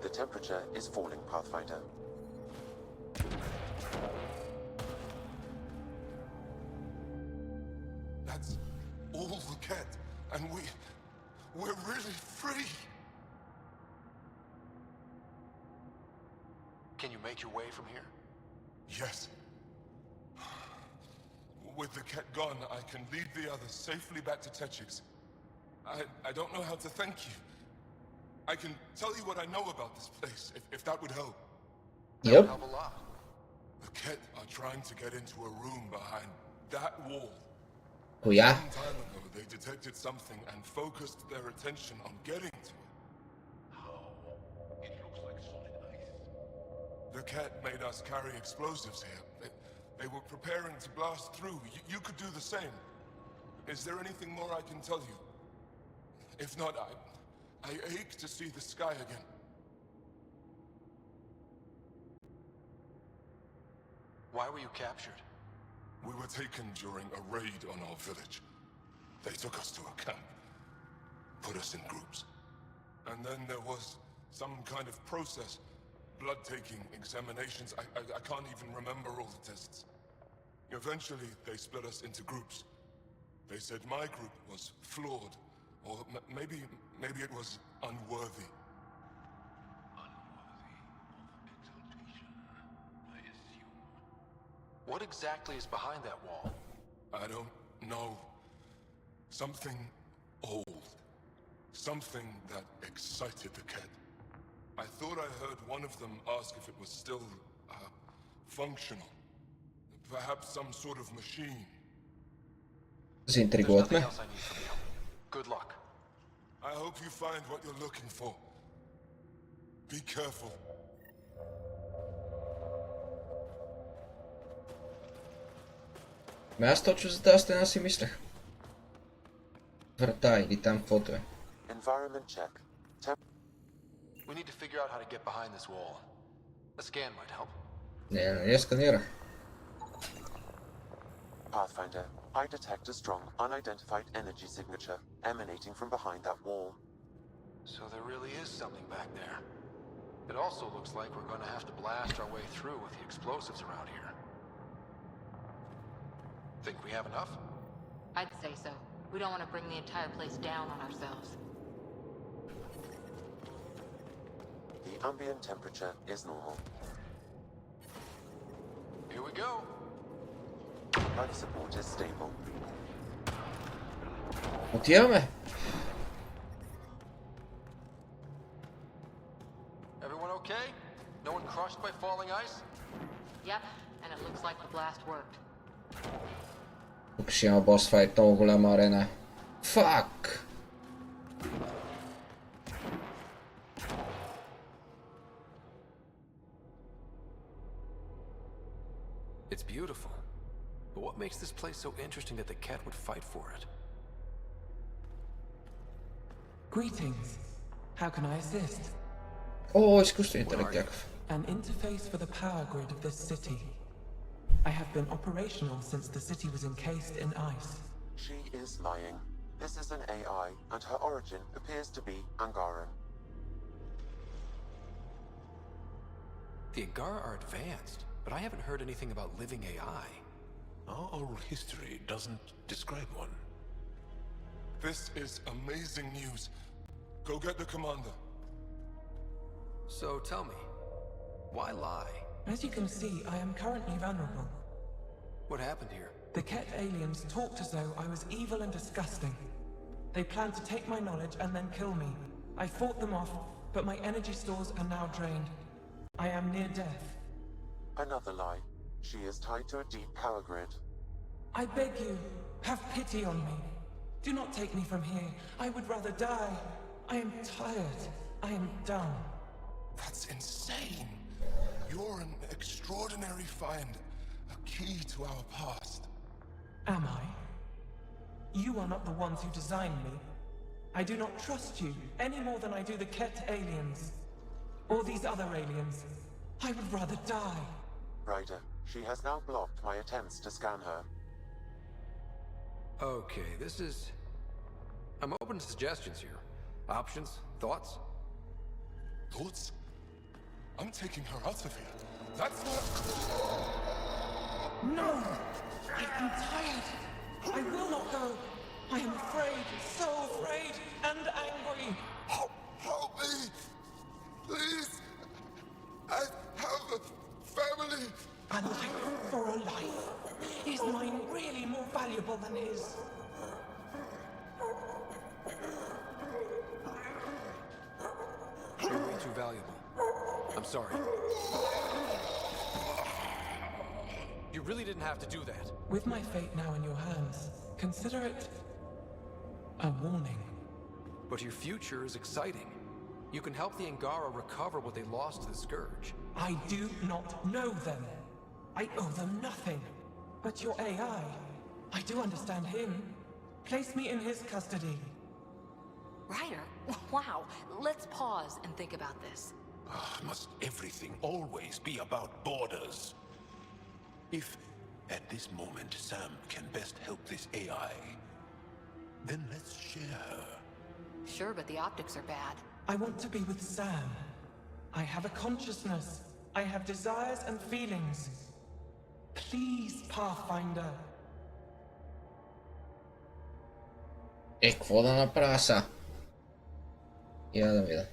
The temperature is falling, Pathfinder. That's all the Ket, and we're really free. Can you make your way from here? Yes. With the Ket gone, I can lead the others safely back to Techix. I don't know how to thank you. I can tell you what I know about this place, if that would help. That would help a lot. The Ket are trying to get into a room behind that wall. Oh yeah? Some time ago, they detected something and focused their attention on getting to it. How? It looks like solid ice. The Ket made us carry explosives here. They were preparing to blast through. You could do the same. Is there anything more I can tell you? If not, I ache to see the sky again. Why were you captured? We were taken during a raid on our village. They took us to a camp, put us in groups. And then there was some kind of process, blood-taking, examinations. I can't even remember all the tests. Eventually, they split us into groups. They said my group was flawed, or maybe it was unworthy. Unworthy of exaltation, I assume. What exactly is behind that wall? I don't know. Something old. Something that excited the Ket. I thought I heard one of them ask if it was still, functional. Perhaps some sort of machine. There's Заинтригуват nothing ме. else I need from you. Good luck. I hope you find what you're looking for. Be careful. Аз точно за тази стена си мислех. Врата или там каквото е. Environment check. We need to figure out how to get behind this wall. A scan might help. Не сканирах. Pathfinder, I detect a strong, unidentified energy signature emanating from behind that wall. So there really is something back there. It also looks like we're going to have to blast our way through with the explosives around here. Think we have enough? I'd say so. We don't want to bring the entire place down on ourselves. The ambient temperature is normal. Here we go. Life support is stable. Отиваме. Everyone okay? No one crushed by falling ice? Yep, and it looks like the blast worked. Тук ще има бос файт, много голяма арена. Фак! It's beautiful. But what makes this place so interesting that the Ket would fight for it? Greetings. How can I assist? О, изкуствен интелект някакъв. An interface for the power grid of this city. I have been operational since the city was encased in ice. She is lying. This is an AI, and her origin appears to be Angaran. The Angara are advanced, but I haven't heard anything about living AI. Our oral history doesn't describe one. This is amazing news. Go get the commander. So tell me, why lie? As you can see, I am currently vulnerable. What happened here? The Ket aliens talked as though I was evil and disgusting. They planned to take my knowledge and then kill me. I fought them off, but my energy stores are now drained. I am near death. Another lie. She is tied to a deep power grid. I beg you, have pity on me. Do not take me from here. I would rather die. I am tired. I am done. That's insane. You're an extraordinary find. A key to our past. Am I? You are not the ones who designed me. I do not trust you any more than I do the Ket aliens. Or these other aliens. I would rather die. Ryder, she has now blocked my attempts to scan her. Okay, I'm open to suggestions here. Options? Thoughts? Thoughts? I'm taking her out of here. That's not... No! I am tired. I will not go. I am afraid, so afraid and angry. Help me! Please! I have a family! A life for a life. Is mine really more valuable than his? You're way too valuable. I'm sorry. You really didn't have to do that. With my fate now in your hands, consider it a warning. But your future is exciting. You can help the Angara recover what they lost to the Scourge. I do not know them. I owe them nothing. But your AI, I do understand him. Place me in his custody. Ryder, wow. Let's pause and think about this. Must everything always be about borders? If, at this moment, Sam can best help this AI, then let's share her. Sure, but the optics are bad. I want to be with Sam. I have a consciousness. I have desires and feelings. Please, Pathfinder. Ik voel dan een prasa. Ja, dat wil.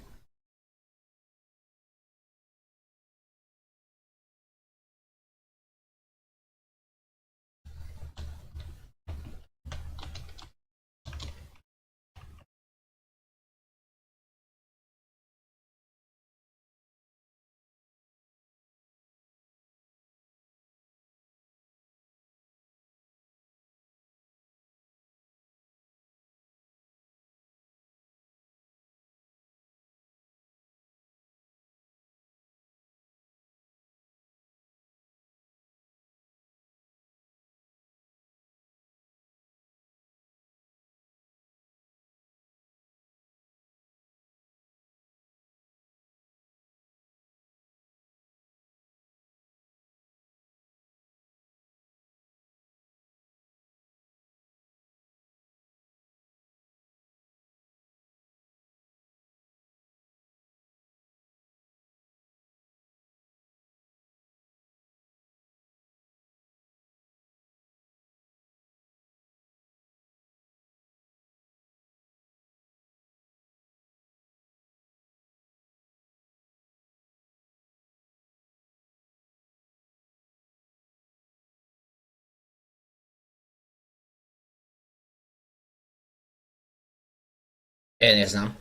Ne znam.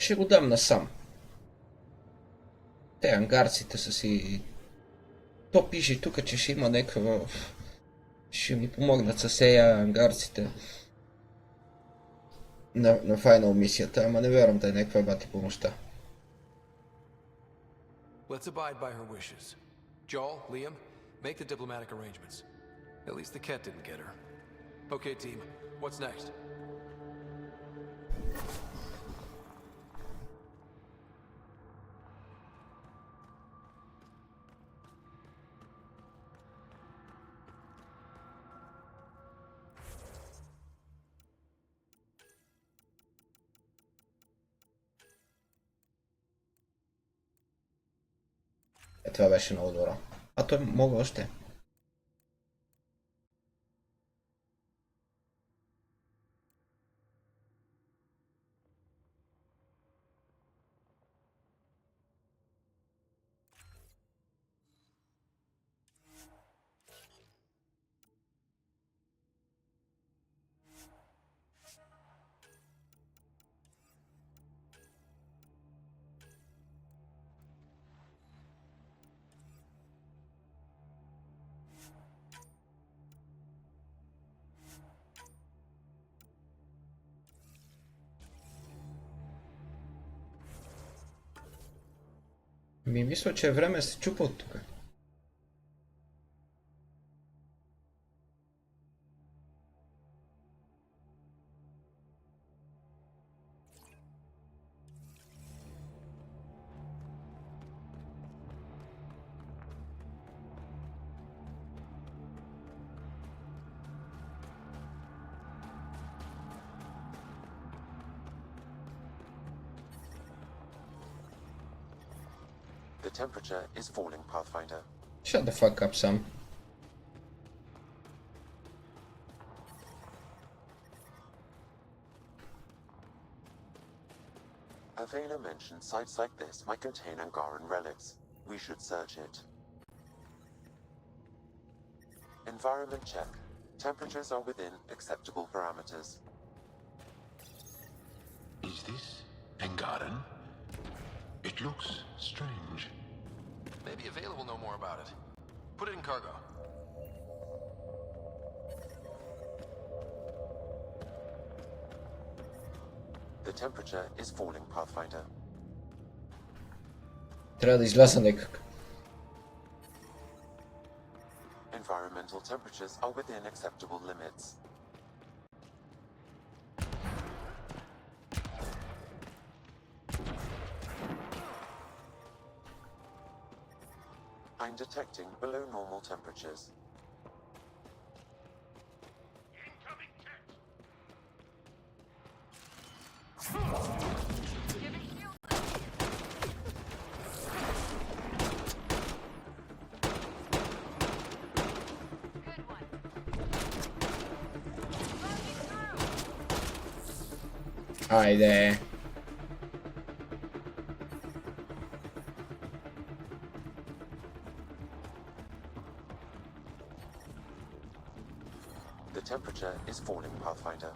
Ще го дам насам. Те ангарците са си... То пише тук, че ще има някаква... Ще ми помогнат с ея ангарците. На файнал мисията, ама не вярвам да е някаква бати помощта. Let's abide by her wishes. Joel, Liam, make the diplomatic arrangements. At least the Ket didn't get her. Okay, team. What's next? Treba беше много добро. А той мога още. Ми мисля, че е време да се чупа от тук. The temperature is falling, Pathfinder. Shut the fuck up, Sam. Avena mentioned sites like this might contain Angaran relics. We should search it. Environment check. Temperatures are within acceptable parameters. Is this Angaran? It looks strange. Maybe Avail will know more about it. Put it in cargo. The temperature is falling, Pathfinder. Трябва да изляза някак. Environmental temperatures are within acceptable limits. I'm detecting below normal temperatures. Айде. The temperature is falling, Pathfinder.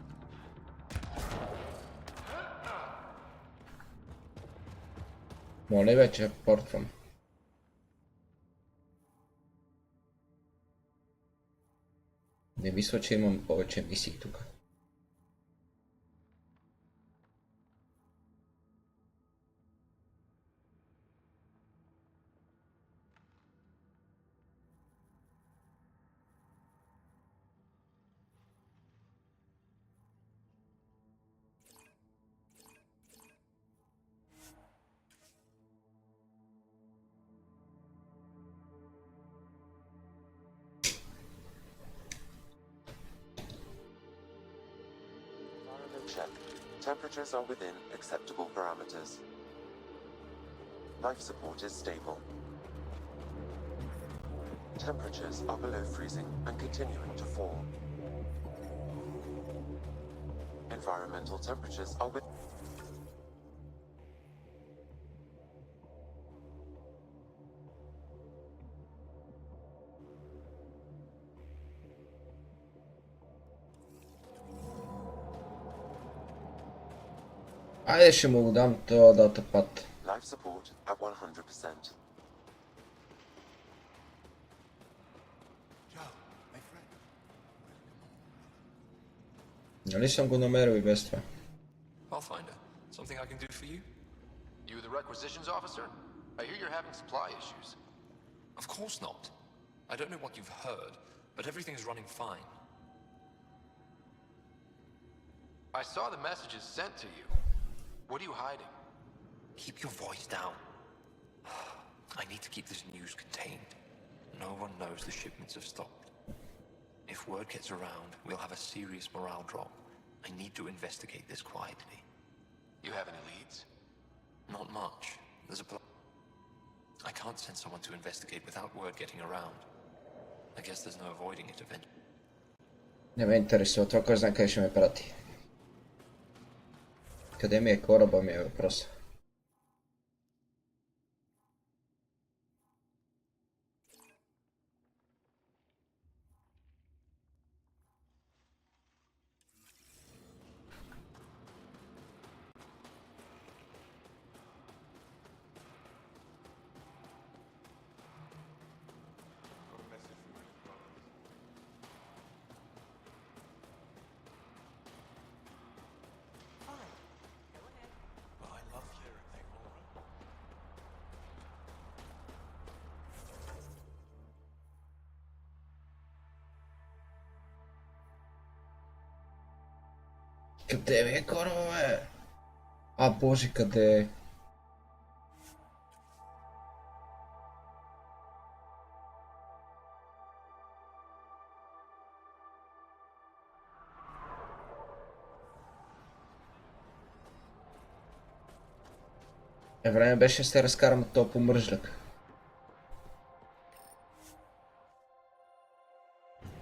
Моля вече, портвам. Не мисля, че имам повече мисии тук. Check. Temperatures are within acceptable parameters. Life support is stable. Temperatures are below freezing and continuing to fall. Environmental temperatures are with... Айде ще му го дам този датапад. Life support at 100%. Нали съм го намерил и без това? Pathfinder, something I can do for you? You the requisitions officer? I hear you're having supply issues. Of course not. I don't know what you've heard, but everything's running fine. I saw the messages sent to you. What are you hiding? Keep your voice down. I need to keep this news contained. No one knows the shipments have stopped. If word gets around, we'll have a serious morale drop. I need to investigate this quietly. You have any leads? Not much. There's a I can't send someone to investigate without word getting around. I guess there's no avoiding it eventually. Ne me interesува това, кой знае къде ще ме прати. Къде ми е кораба ми е въпрос. Къде ми е кораба, бе? А, боже, къде е? Време беше да се разкарам от този помръжляк.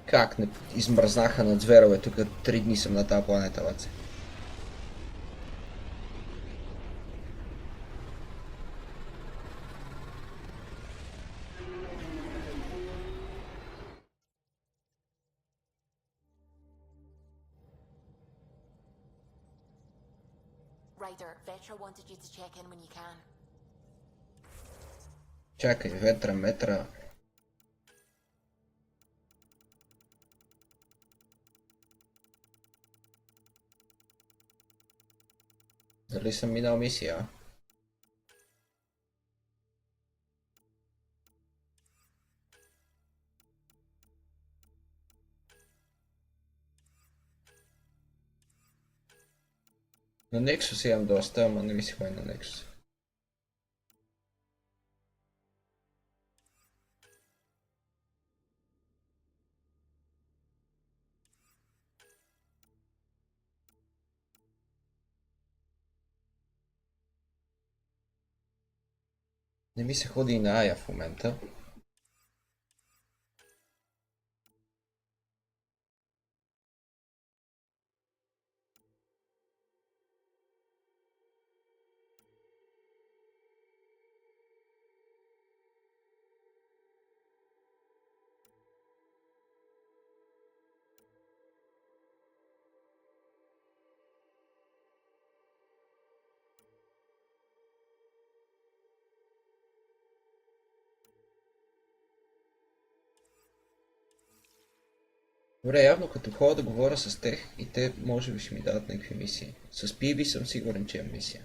Как не измръзнаха на зверове, тук 3 дни съм на тази планета, баце. Ryder, Vetra wanted you to check in when you can. Чакай, ветра, метра. Дали съм минал мисия? На Nexus имам доста, ама не ми се ходи на Nexus. Не ми се ходи и на Ая в момента. Добре, явно като ходя да говоря с тях и те може би ще ми дадат някакви мисии. С PB съм сигурен, че имам мисия.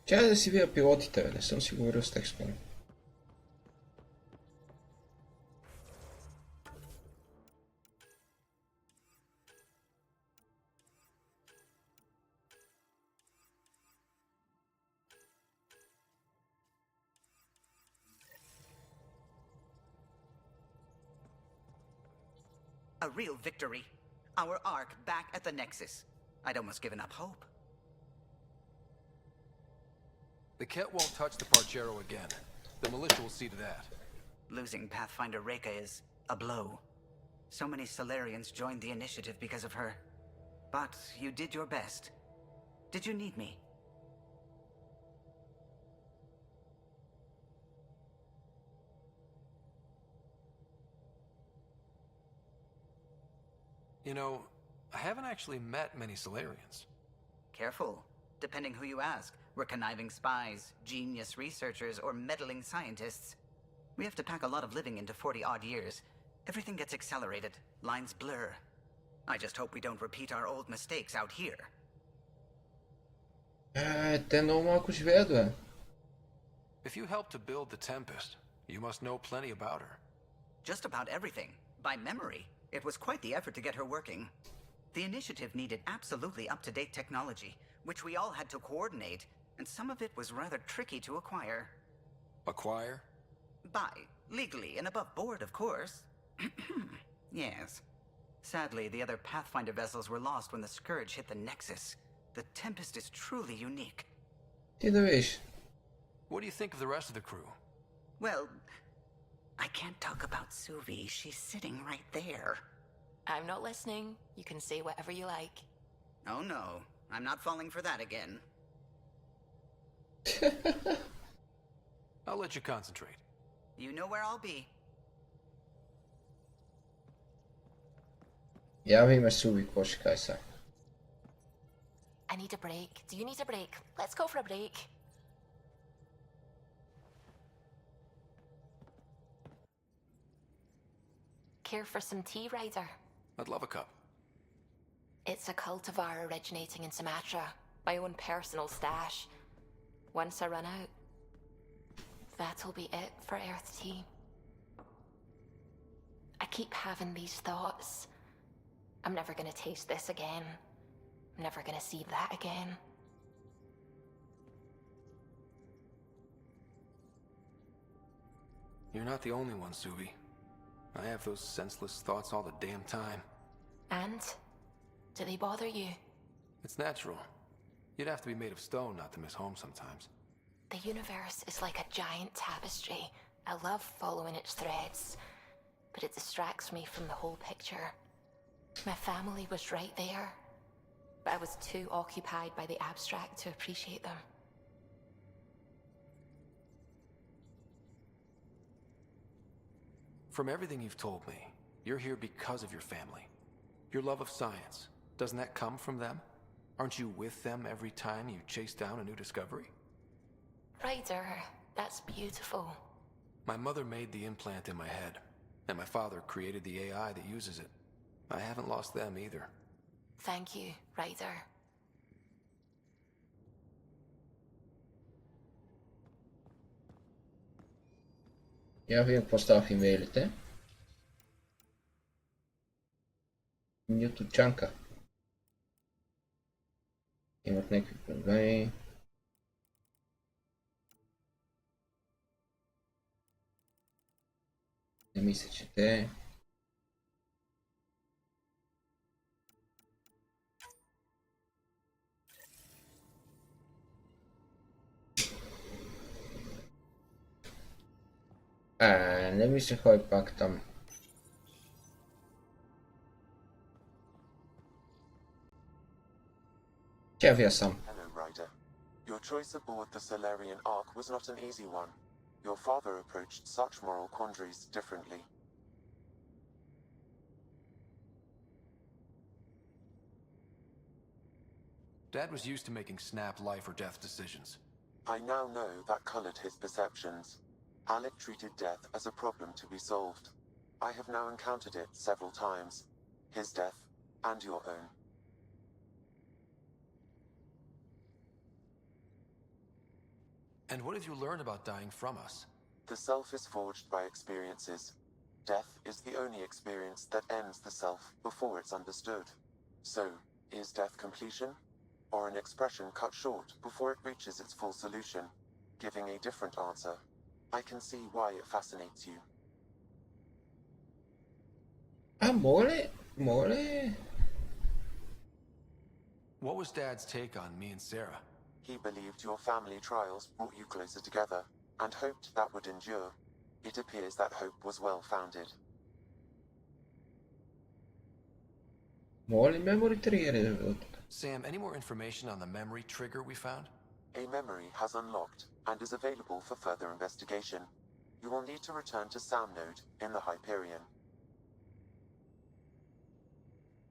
Чакай да си видя пилотите, бе. Не съм си говорил с тях скоро. A real victory. Our ark back at the Nexus. I'd almost given up hope. The Ket won't touch the Parchero again. The militia will see to that. Losing Pathfinder Reka is a blow. So many Solarians joined the initiative because of her. But you did your best. Did you need me? You know, I haven't actually met many Solarians. Careful. Depending who you ask, we're conniving spies, genius researchers, or meddling scientists. We have to pack a lot of living into 40-odd years. Everything gets accelerated. Lines blur. I just hope we don't repeat our old mistakes out here. Até não Marcos Velho, é. If you helped to build the Tempest, you must know plenty about her. Just about everything. By memory. It was quite the effort to get her working. The initiative needed absolutely up-to-date technology, which we all had to coordinate, and some of it was rather tricky to acquire. Acquire? Buy. Legally and above board, of course. Yes. Sadly, the other Pathfinder vessels were lost when the Scourge hit the Nexus. The Tempest is truly unique. What do you think of the rest of the crew? Well, I can't talk about Suvi. She's sitting right there. I'm not listening. You can say whatever you like. Oh no, I'm not falling for that again. I'll let you concentrate. You know where I'll be. Ja víme Suvi, počkaj sa. I need a break. Do you need a break? Let's go for a break. Care for some tea, Ryder? I'd love a cup. It's a cultivar originating in Sumatra. My own personal stash. Once I run out, that'll be it for Earth tea. I keep having these thoughts. I'm never gonna taste this again. I'm never gonna see that again. You're not the only one, Suvi. I have those senseless thoughts all the damn time. And? Do they bother you? It's natural. You'd have to be made of stone not to miss home sometimes. The universe is like a giant tapestry. I love following its threads, but it distracts me from the whole picture. My family was right there, but I was too occupied by the abstract to appreciate them. From everything you've told me, you're here because of your family. Your love of science, doesn't that come from them? Aren't you with them every time you chase down a new discovery? Ryder, that's beautiful. My mother made the implant in my head, and my father created the AI that uses it. I haven't lost them either. Thank you, Ryder. Ja wiem, postav e-mailite. YouTube'čanka. Imate nekakvi problemi. Ne mislit ćete. Ne mislim hoj pak tam. Ciebie sam. Hello, Ryder. Your choice aboard the Solarian Ark was not an easy one. Your father approached such moral quandaries differently. Dad was used to making snap life or death decisions. I now know that colored his perceptions. Alec treated death as a problem to be solved. I have now encountered it several times. His death, and your own. And what have you learned about dying from us? The self is forged by experiences. Death is the only experience that ends the self before it's understood. So, is death completion? Or an expression cut short before it reaches its full solution, giving a different answer? I can see why it fascinates you. Mole. What was Dad's take on me and Sarah? He believed your family trials brought you closer together, and hoped that would endure. It appears that hope was well-founded. Only memory trigger. Sam, any more information on the memory trigger we found? A memory has unlocked and is available for further investigation. You will need to return to Sam Node in the Hyperion.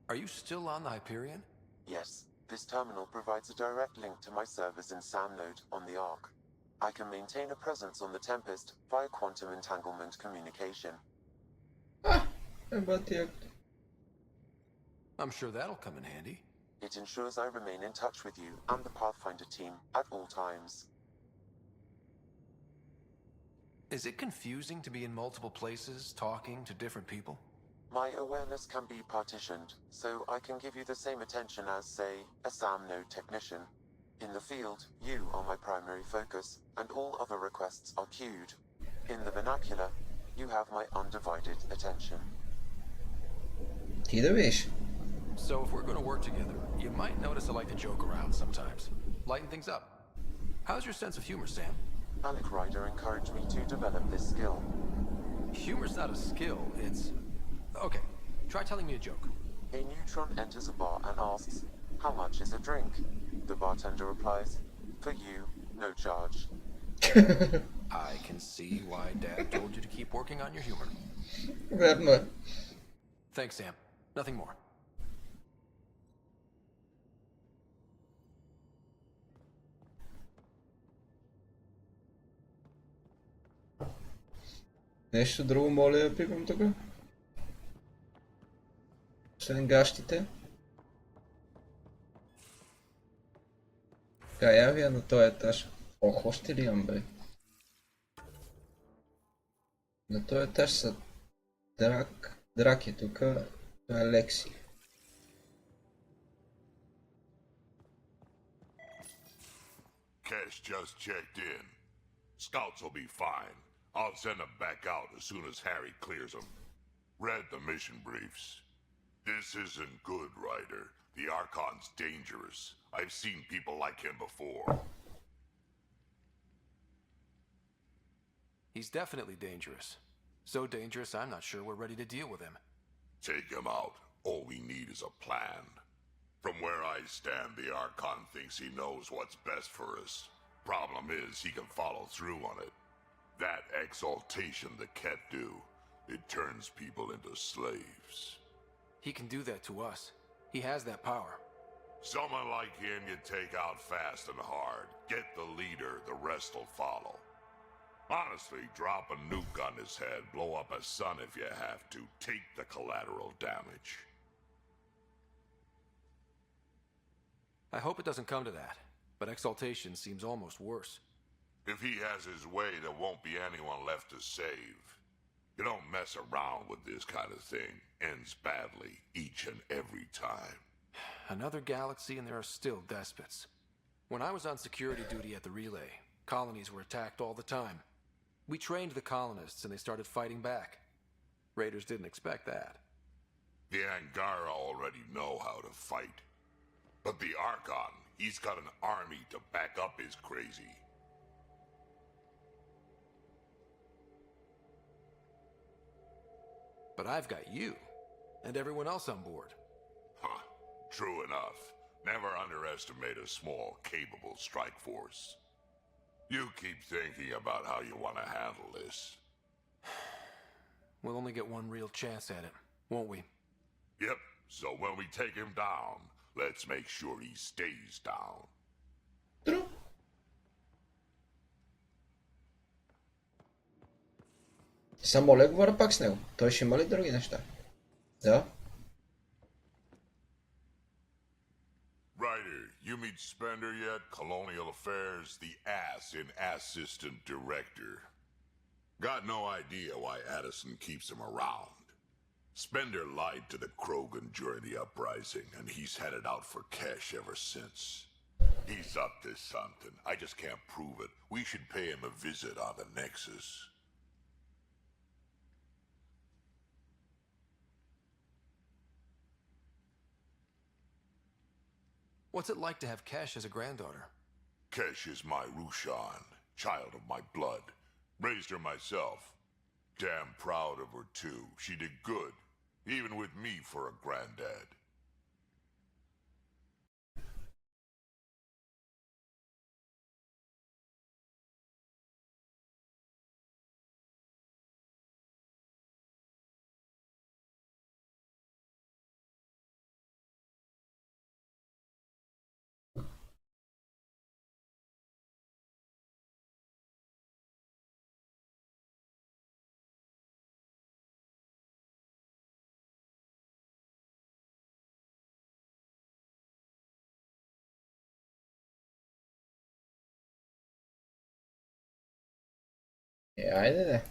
Are you still on the Hyperion? Yes, this terminal provides a direct link to my servers in Sam Node on the Ark. I can maintain a presence on the Tempest via quantum entanglement communication. I'm sure that'll come in handy. It ensures I remain in touch with you and the Pathfinder team at all times. Is it confusing to be in multiple places, talking to different people? My awareness can be partitioned, so I can give you the same attention as, say, a SAM node technician. In the field, you are my primary focus, and all other requests are queued. In the vernacular, you have my undivided attention. So if we're going to work together, you might notice I like to joke around sometimes. Lighten things up. How's your sense of humor, Sam? Alec Ryder encouraged me to develop this skill. Humor's not a skill, it's... Okay, try telling me a joke. A neutron enters a bar and asks, "How much is a drink?" The bartender replies, "For you, no charge." I can see why Dad told you to keep working on your humor. Thanks, Sam. Nothing more. Нещо друго моля да пипам тук? Освен гащите. Така, я ви на този етаж. Ох, още ли имам, бе? На този етаж са драки тук. Това е Лекси. Cash just checked in. Scouts will be fine. I'll send them back out as soon as Harry clears them. Read the mission briefs. This isn't good, Ryder. The Archon's dangerous. I've seen people like him before. He's definitely dangerous. So dangerous, I'm not sure we're ready to deal with him. Take him out. All we need is a plan. From where I stand, the Archon thinks he knows what's best for us. Problem is, he can follow through on it. That exaltation the Ket do, it turns people into slaves. He can do that to us. He has that power. Someone like him you take out fast and hard. Get the leader, the rest will follow. Honestly, drop a nuke on his head, blow up a sun if you have to. Take the collateral damage. I hope it doesn't come to that, but exaltation seems almost worse. If he has his way, there won't be anyone left to save. You don't mess around with this kind of thing. Ends badly, each and every time. Another galaxy and there are still despots. When I was on security duty at the relay, colonies were attacked all the time. We trained the colonists and they started fighting back. Raiders didn't expect that. The Angara already know how to fight. But the Archon, he's got an army to back up his crazy. But I've got you, and everyone else on board. Huh. True enough. Never underestimate a small, capable strike force. You keep thinking about how you want to handle this. We'll only get one real chance at it, won't we? Yep, so when we take him down, let's make sure he stays down. Само ли говоря пак с него? Той ще има ли други неща? Да. Ryder, you meet Spender yet? Colonial Affairs, the ass in Assistant Director. Got no idea why Addison keeps him around. Spender lied to the Krogan during the uprising, and he's headed out for cash ever since. He's up to something. I just can't prove it. We should pay him a visit on the Nexus. What's it like to have Kesh as a granddaughter? Kesh is my Rushan, child of my blood. Raised her myself. Damn proud of her too. She did good, even with me for a granddad. Ajde de.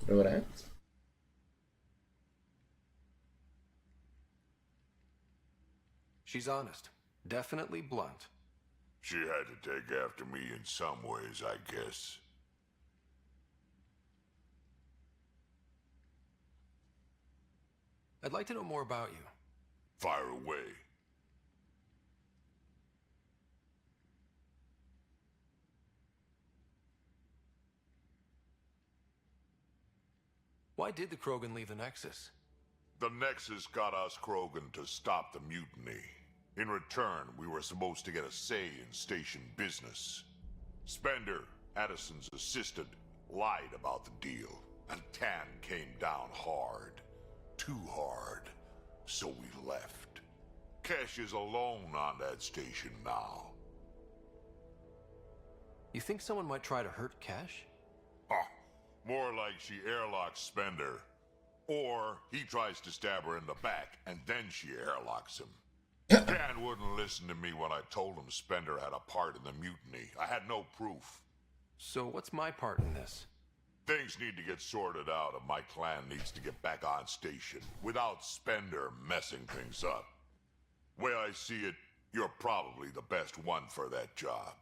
Добре. She's honest. Definitely blunt. She had to take after me in some ways, I guess. I'd like to know more about you. Fire away. Why did the Krogan leave the Nexus? The Nexus got us Krogan to stop the mutiny. In return, we were supposed to get a say in station business. Spender, Addison's assistant, lied about the deal, and Tan came down hard. Too hard. So we left. Kesh is alone on that station now. You think someone might try to hurt Kesh? More like she airlocks Spender. Or he tries to stab her in the back, and then she airlocks him. Dan wouldn't listen to me when I told him Spender had a part in the mutiny. I had no proof. So what's my part in this? Things need to get sorted out, and my clan needs to get back on station without Spender messing things up. Way I see it, you're probably the best one for that job.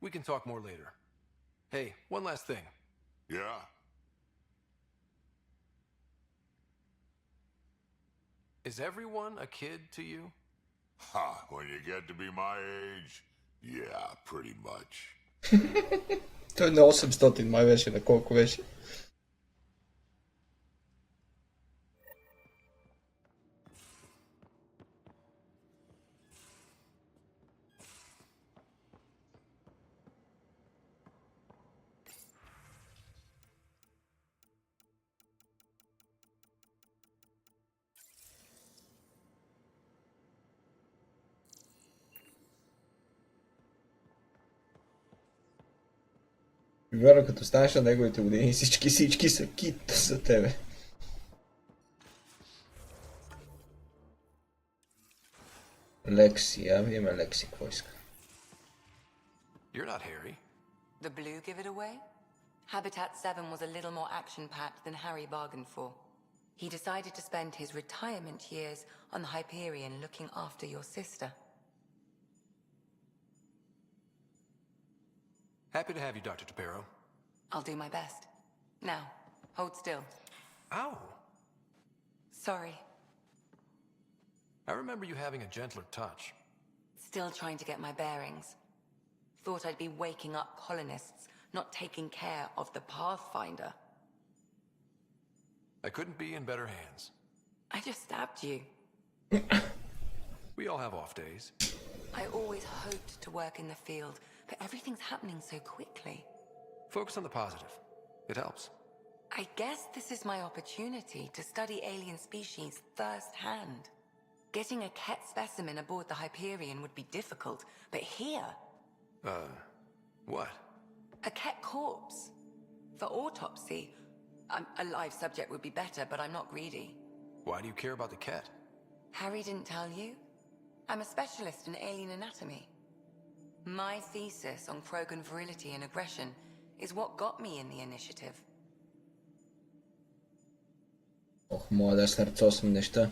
We can talk more later. Hey, one last thing. Yeah? Is everyone a kid to you? Ha, when you get to be my age, yeah, pretty much. To je na 800 maj veći, na koliko veći. Вярно, като станеш на неговите години, всички са кит за тебе. Лекси, видиме Лекси какво иска. You're not Harry. The blue give it away? Habitat 7 was a little more action-packed than Harry bargained for. He decided to spend his retirement years on the Hyperion looking after your sister. Happy to have you, Dr. Tapero. I'll do my best. Now, hold still. Ow! Sorry. I remember you having a gentler touch. Still trying to get my bearings. Thought I'd be waking up colonists, not taking care of the Pathfinder. I couldn't be in better hands. I just stabbed you. We all have off days. I always hoped to work in the field, but everything's happening so quickly. Focus on the positive. It helps. I guess this is my opportunity to study alien species firsthand. Getting a Ket specimen aboard the Hyperion would be difficult, but here... What? A Ket corpse. For autopsy. A live subject would be better, but I'm not greedy. Why do you care about the Ket? Harry didn't tell you? I'm a specialist in alien anatomy. My thesis on Krogan virility and aggression is what got me in the initiative. Моля, сърцосни неща.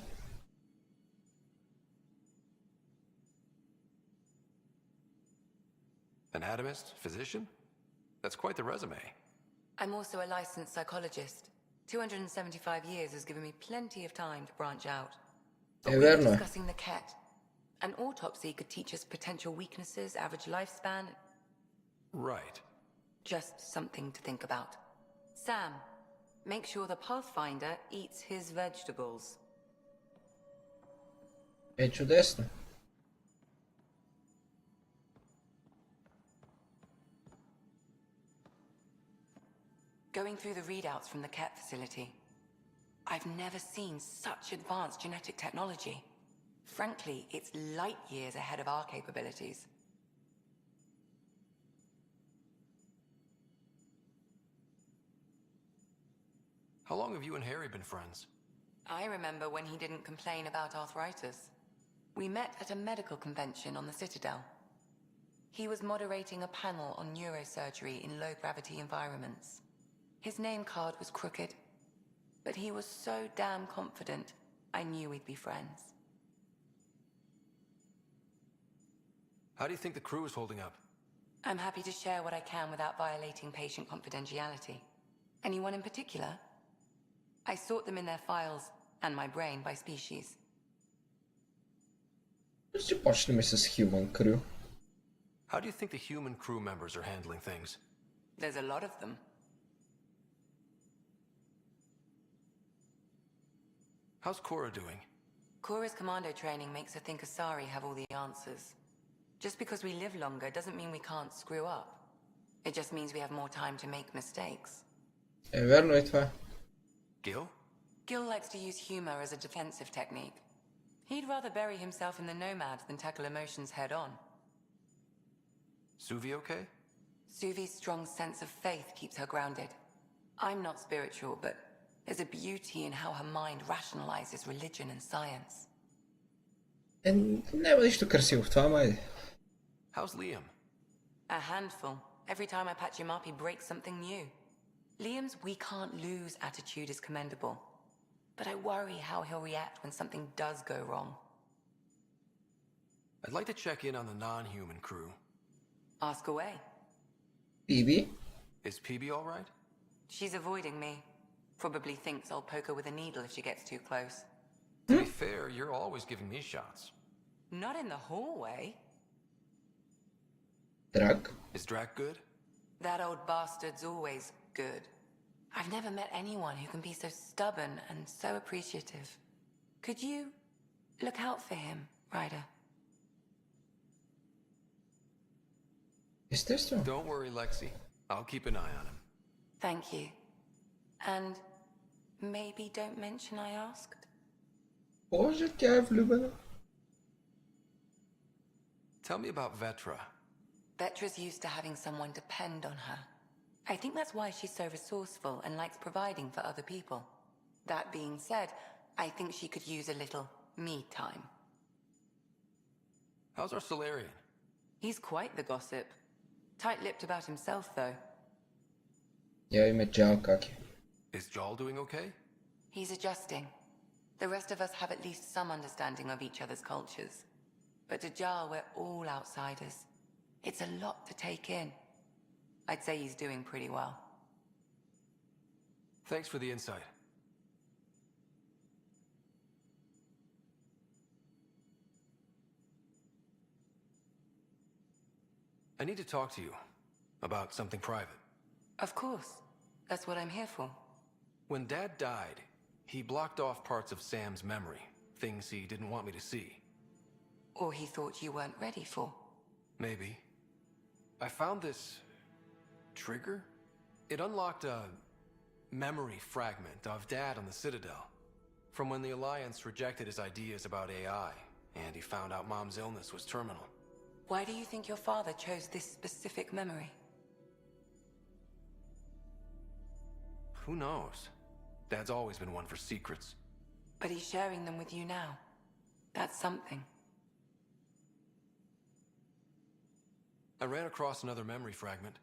Anatomist? Physician? That's quite the resume. I'm also a licensed psychologist. 275 years has given me plenty of time to branch out. But we were discussing the Ket. An autopsy could teach us potential weaknesses, average lifespan. Right. Just something to think about. Sam, make sure the Pathfinder eats his vegetables. E čudesno. Going through the readouts from the Ket facility, I've never seen such advanced genetic technology. Frankly, it's light years ahead of our capabilities. How long have you and Harry been friends? I remember when he didn't complain about arthritis. We met at a medical convention on the Citadel. He was moderating a panel on neurosurgery in low-gravity environments. His name card was crooked, but he was so damn confident, I knew we'd be friends. How do you think the crew is holding up? I'm happy to share what I can without violating patient confidentiality. Anyone in particular? I sort them in their files, and my brain by species. Ще почнем с Human Crew. How do you think the human crew members are handling things? There's a lot of them. How's Cora doing? Cora's commando training makes her think Asari have all the answers. Just because we live longer doesn't mean we can't screw up. It just means we have more time to make mistakes. Е верно и това. Gil? Gil likes to use humor as a defensive technique. He'd rather bury himself in the Nomad than tackle emotions head-on. Suvi okay? Suvi's strong sense of faith keeps her grounded. I'm not spiritual, but there's a beauty in how her mind rationalizes religion and science. Няма нищо красиво в това, май. How's Liam? A handful. Every time I patch him up, he breaks something new. Liam's we can't lose attitude is commendable. But I worry how he'll react when something does go wrong. I'd like to check in on the non-human crew. Ask away. PB? Is PB all right? She's avoiding me. Probably thinks I'll poke her with a needle if she gets too close. To be fair, you're always giving me shots. Not in the hallway. Drag? Is Drac good? That old bastard's always good. I've never met anyone who can be so stubborn and so appreciative. Could you look out for him, Ryder? Естествено. Don't worry, Lexi. I'll keep an eye on him. Thank you. And maybe don't mention I asked? Боже, тя е влюбена. Tell me about Vetra. Vetra's used to having someone depend on her. I think that's why she's so resourceful and likes providing for other people. That being said, I think she could use a little me time. How's our Solarian? He's quite the gossip. Tight-lipped about himself, though. Я име Джал как е. Is Jal doing okay? He's adjusting. The rest of us have at least some understanding of each other's cultures. But to Jal, we're all outsiders. It's a lot to take in. I'd say he's doing pretty well. Thanks for the insight. I need to talk to you about something private. Of course. That's what I'm here for. When Dad died, he blocked off parts of Sam's memory, things he didn't want me to see. Or he thought you weren't ready for. Maybe. I found this trigger. It unlocked a memory fragment of Dad on the Citadel, from when the Alliance rejected his ideas about AI, and he found out Mom's illness was terminal. Why do you think your father chose this specific memory? Who knows? Dad's always been one for secrets. But he's sharing them with you now. That's something. I ran across another memory fragment.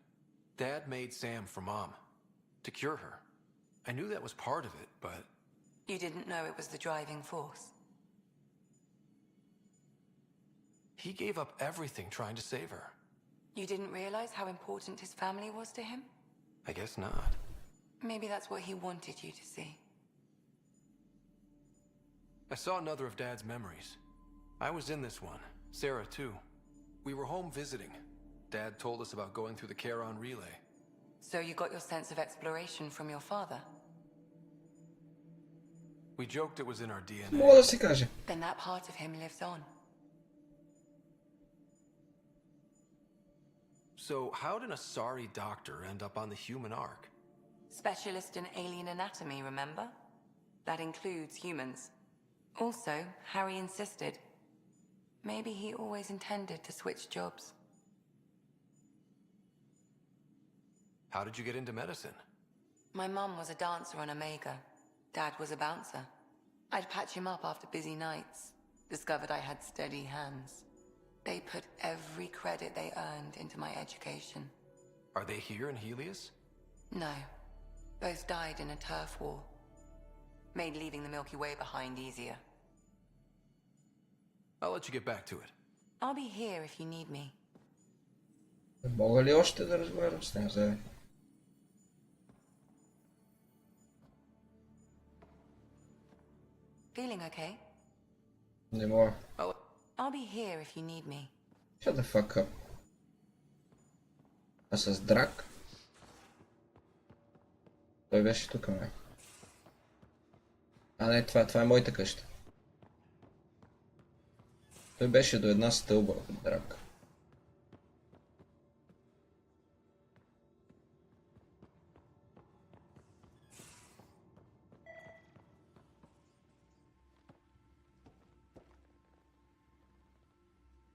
Dad made Sam for Mom, to cure her. I knew that was part of it, but... You didn't know it was the driving force? He gave up everything trying to save her. You didn't realize how important his family was to him? I guess not. Maybe that's what he wanted you to see. I saw another of Dad's memories. I was in this one. Sarah, too. We were home visiting. Dad told us about going through the Charon relay. So you got your sense of exploration from your father? We joked it was in our DNA. Mora se kaže. Then that part of him lives on. So how did a sorry doctor end up on the human ark? Specialist in alien anatomy, remember? That includes humans. Also, Harry insisted. Maybe he always intended to switch jobs. How did you get into medicine? My mum was a dancer on Omega. Dad was a bouncer. I'd patch him up after busy nights. Discovered I had steady hands. They put every credit they earned into my education. Are they here in Helios? No. Both died in a turf war. Made leaving the Milky Way behind easier. I'll let you get back to it. I'll be here if you need me. Мога ли още да разговарям с него, заедно? Feeling okay? Не мога. I'll be here if you need me. Shut the fuck up. А с Драк? Той беше тук, май. А не, това е моята къща. Той беше до една стълба от Драк.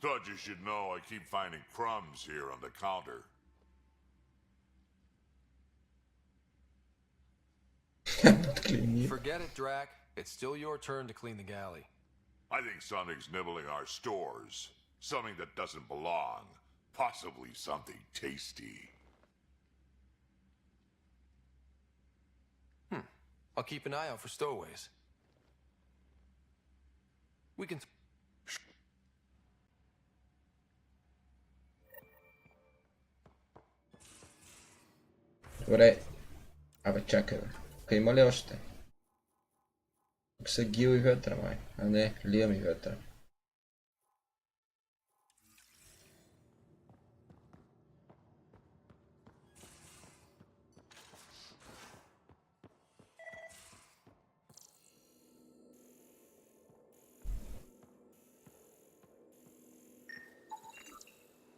Thought you should know I keep finding crumbs here on the counter. Forget it, Drac. It's still your turn to clean the galley. I think something's nibbling our stores. Something that doesn't belong. Possibly something tasty. I'll keep an eye out for stowaways. We can... Добре. Абе, чакай, бе. Тук има ли още? Тук са Гил и Ветра, май. А не, Лиам и Ветра.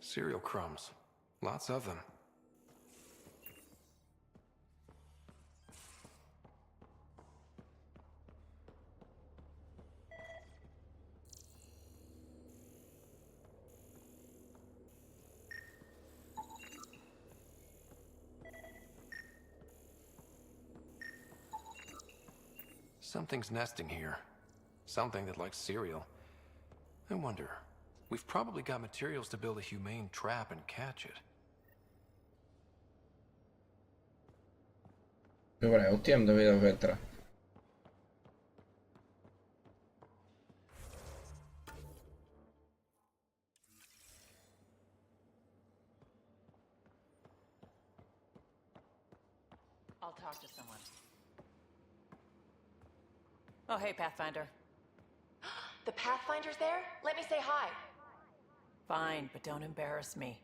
Cereal crumbs. Lots of them. Something's nesting here. Something that likes cereal. I wonder. We've probably got materials to build a humane trap and catch it. Добре, отивам да видя Ветра. I'll talk to someone. Oh, hey, Pathfinder. The Pathfinder's there? Let me say hi. Fine, but don't embarrass me.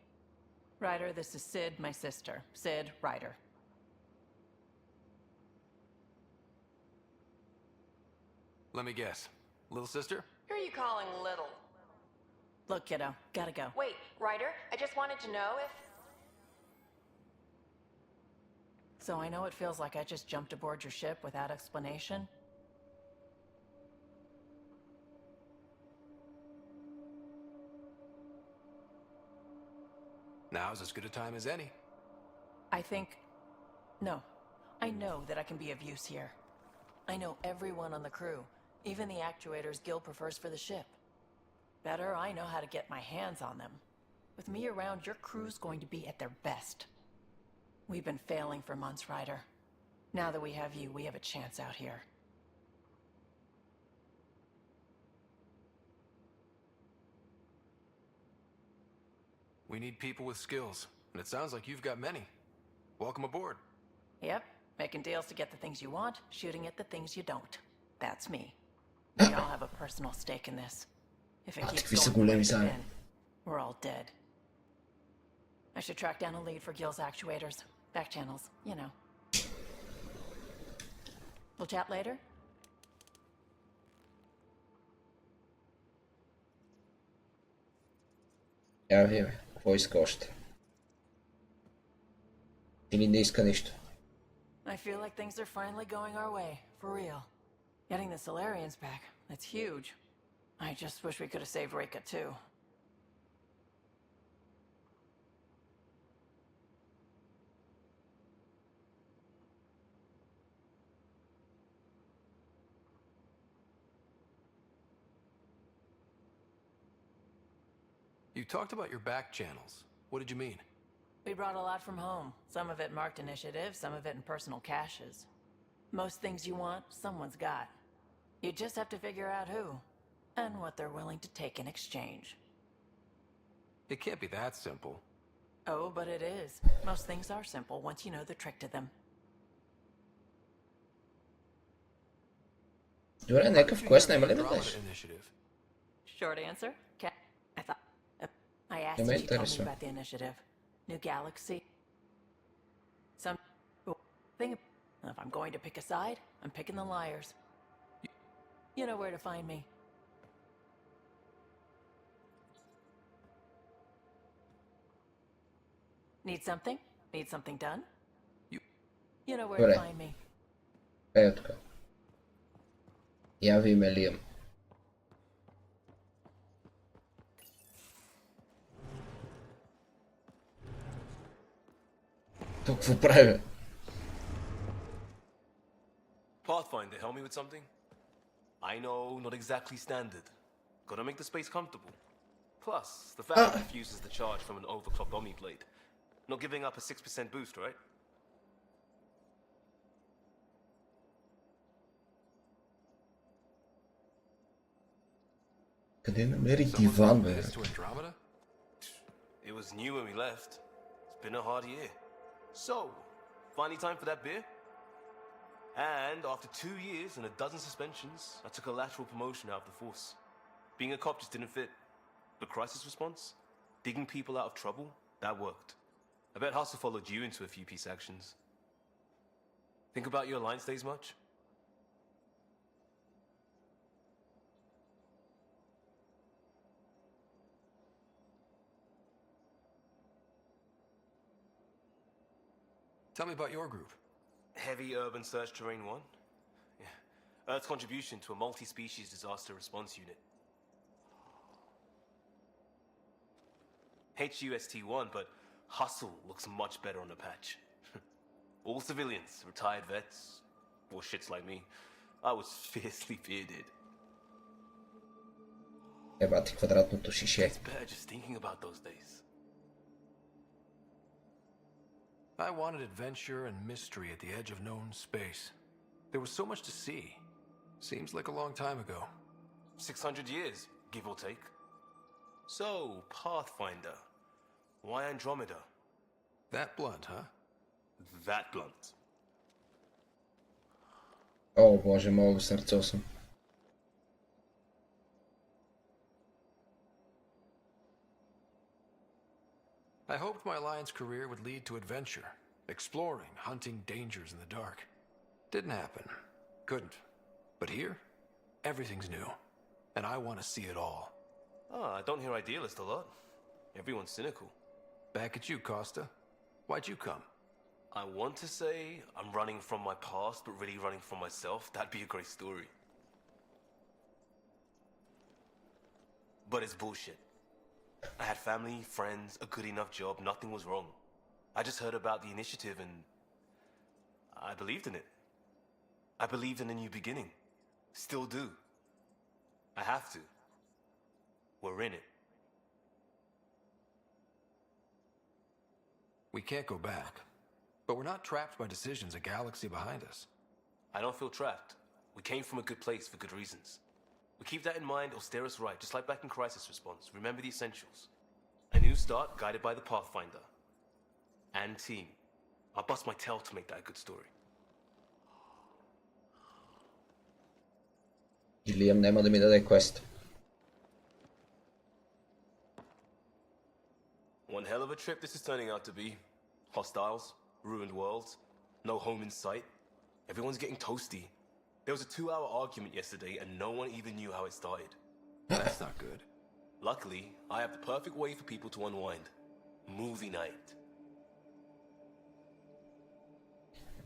Ryder, this is Sid, my sister. Sid, Ryder. Let me guess. Little sister? Who are you calling little? Look, kiddo, gotta go. Wait, Ryder, I just wanted to know if... So I know it feels like I just jumped aboard your ship without explanation. Now's as good a time as any. I think... No. I know that I can be of use here. I know everyone on the crew, even the actuators Gil prefers for the ship. Better, I know how to get my hands on them. With me around, your crew's going to be at their best. We've been failing for months, Ryder. Now that we have you, we have a chance out here. We need people with skills, and it sounds like you've got many. Welcome aboard. Yep, making deals to get the things you want, shooting at the things you don't. That's me. We all have a personal stake in this. If it Ati keeps какви са going the way големи it's заедно. been, we're all dead. I should track down a lead for Gil's actuators. Back channels, you know. We'll chat later? Яви ме, какво иска още? Или не иска нищо? I feel like things are finally going our way, for real. Getting the Solarians back, that's huge. I just wish we could have saved Reka too. You talked about your back channels. What did you mean? We brought a lot from home. Some of it marked initiative, some of it in personal caches. Most things you want, someone's got. You just have to figure out who, and what they're willing to take in exchange. It can't be that simple. Oh, but it is. Most things are simple once you know the trick to them. Добре, някакъв квест няма ли да дадеш? Short answer? I thought... I asked Не if ме you told me интересува. about the initiative. New galaxy. Some... thing... If I'm going to pick a side, I'm picking the liars. You know where to find me. Need something? Need something done? You know where to Добре. find me. Ето така. Яви ме Лиам. Тук какво правя? Pathfinder, help me with something? I know, not exactly standard. Gotta make the space comfortable. Plus, the fact refuses the charge from an overclocked Omni blade. Not giving up a 6% boost, right? Къде намери диван, бе? To Andromeda? It was new when we left. It's been a hard year. So, finally time for that beer? And after 2 years and a dozen suspensions, I took a lateral promotion out of the force. Being a cop just didn't fit. The crisis response? Digging people out of trouble? That worked. I bet Hustle followed you into a few peace actions. Think about your Alliance days much? Tell me about your group. Heavy urban search terrain 1? Yeah. Earth's contribution to a multi-species disaster response unit. HUST-1, but Hustle looks much better on the patch. All civilians, retired vets, or shits like me. I was fiercely bearded. Еба ти квадратното шише. It's better just thinking about those days. I wanted adventure and mystery at the edge of known space. There was so much to see. Seems like a long time ago. 600 years, give or take. So, Pathfinder. Why Andromeda? That blunt, huh? That blunt. О, боже, много сърцо съм. I hoped my Alliance career would lead to adventure, exploring, hunting dangers in the dark. Didn't happen. Couldn't. But here, everything's new. And I want to see it all. Ah, I don't hear idealist a lot. Everyone's cynical. Back at you, Costa. Why'd you come? I want to say I'm running from my past, but really running from myself. That'd be a great story. But it's bullshit. I had family, friends, a good enough job, nothing was wrong. I just heard about the initiative and I believed in it. I believed in a new beginning. Still do. I have to. We're in it. We can't go back. But we're not trapped by decisions a galaxy behind us. I don't feel trapped. We came from a good place for good reasons. We keep that in mind, it'll steer us right, just like back in Crisis Response. Remember the essentials. A new start guided by the Pathfinder. And team. I'll bust my tail to make that a good story. И Лиам няма да ми даде квест. trip this is turning out to be. Hostiles, ruined worlds, no home in sight. Everyone's getting toasty. There was a 2-hour argument yesterday and no one even knew how it started. That's not good. Luckily, I have the perfect way for people to unwind. Movie night.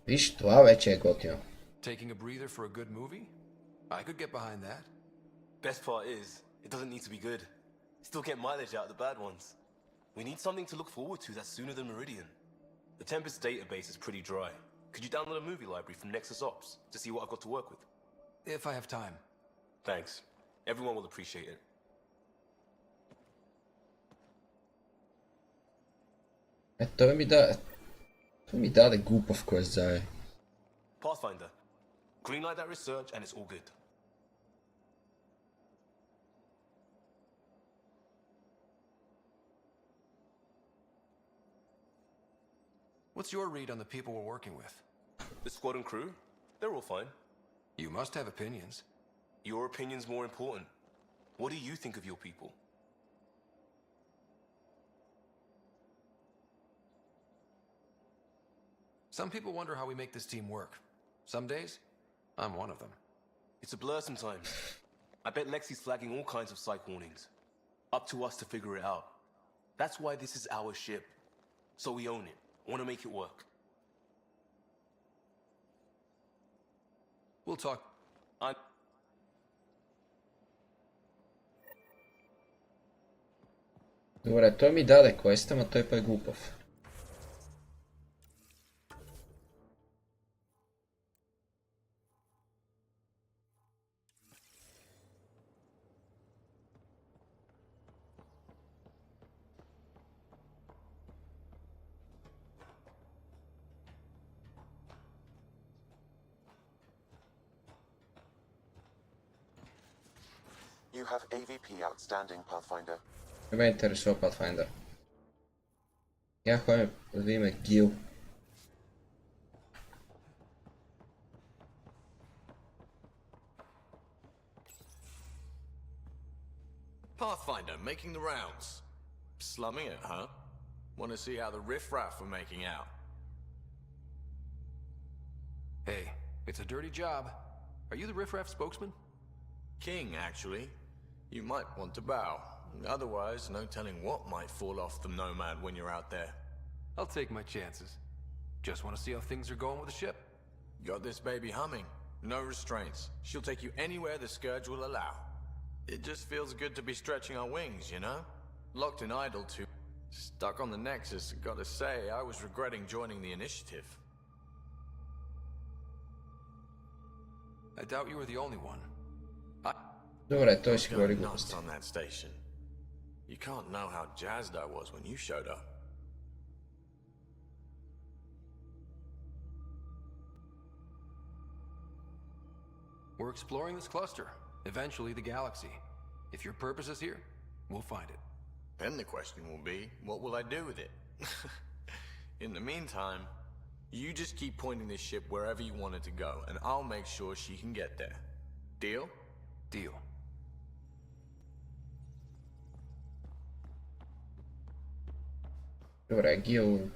Viš, 2 već je gotivno. Taking a breather for a good movie? I could get behind that. Best part is, it doesn't need to be good. Still get mileage out of the bad ones. We need something to look forward to that's sooner than Meridian. The Tempest database is pretty dry. Could you download a movie library from Nexus Ops to see what I've got to work with? If I have time. Thanks. Everyone will appreciate it. To mi dade glupovko za... Pathfinder. Greenlight that research and it's all good. What's your read on the people we're working with? The squad and crew? They're all fine. You must have opinions. Your opinion's more important. What do you think of your people? Some people wonder how we make this team work. Some days, I'm one of them. It's a blur sometimes. I bet Lexi's flagging all kinds of psych warnings. Up to us to figure it out. That's why this is our ship. So we own it. Want to make it work. We'll talk. Добре, той ми даде квест, ама той па е глупав. You have AVP outstanding, Pathfinder. Не ме интересува Pathfinder. Я ходим да видим Гил. Pathfinder, making the rounds. Slumming it, huh? Want to see how the riffraff are making out? Hey, it's a dirty job. Are you the riffraff spokesman? King, actually. You might want to bow. Otherwise, no telling what might fall off the Nomad when you're out there. I'll take my chances. Just want to see how things are going with the ship. Got this baby humming. No restraints. She'll take you anywhere the Scourge will allow. It just feels good to be stretching our wings, you know? Locked in idle too. Stuck on the Nexus, gotta say, I was regretting joining the Initiative. I doubt you were the only one. Добре, той си говори Nuts глупости. on that station. You can't know how jazzed I was when you showed up. We're exploring this cluster, eventually the galaxy. If your purpose is here, we'll find it. Then the question will be, what will I do with it? In the meantime, you just keep pointing this ship wherever you want it to go, and I'll make sure she can get there. Deal? Deal. Добре, Гил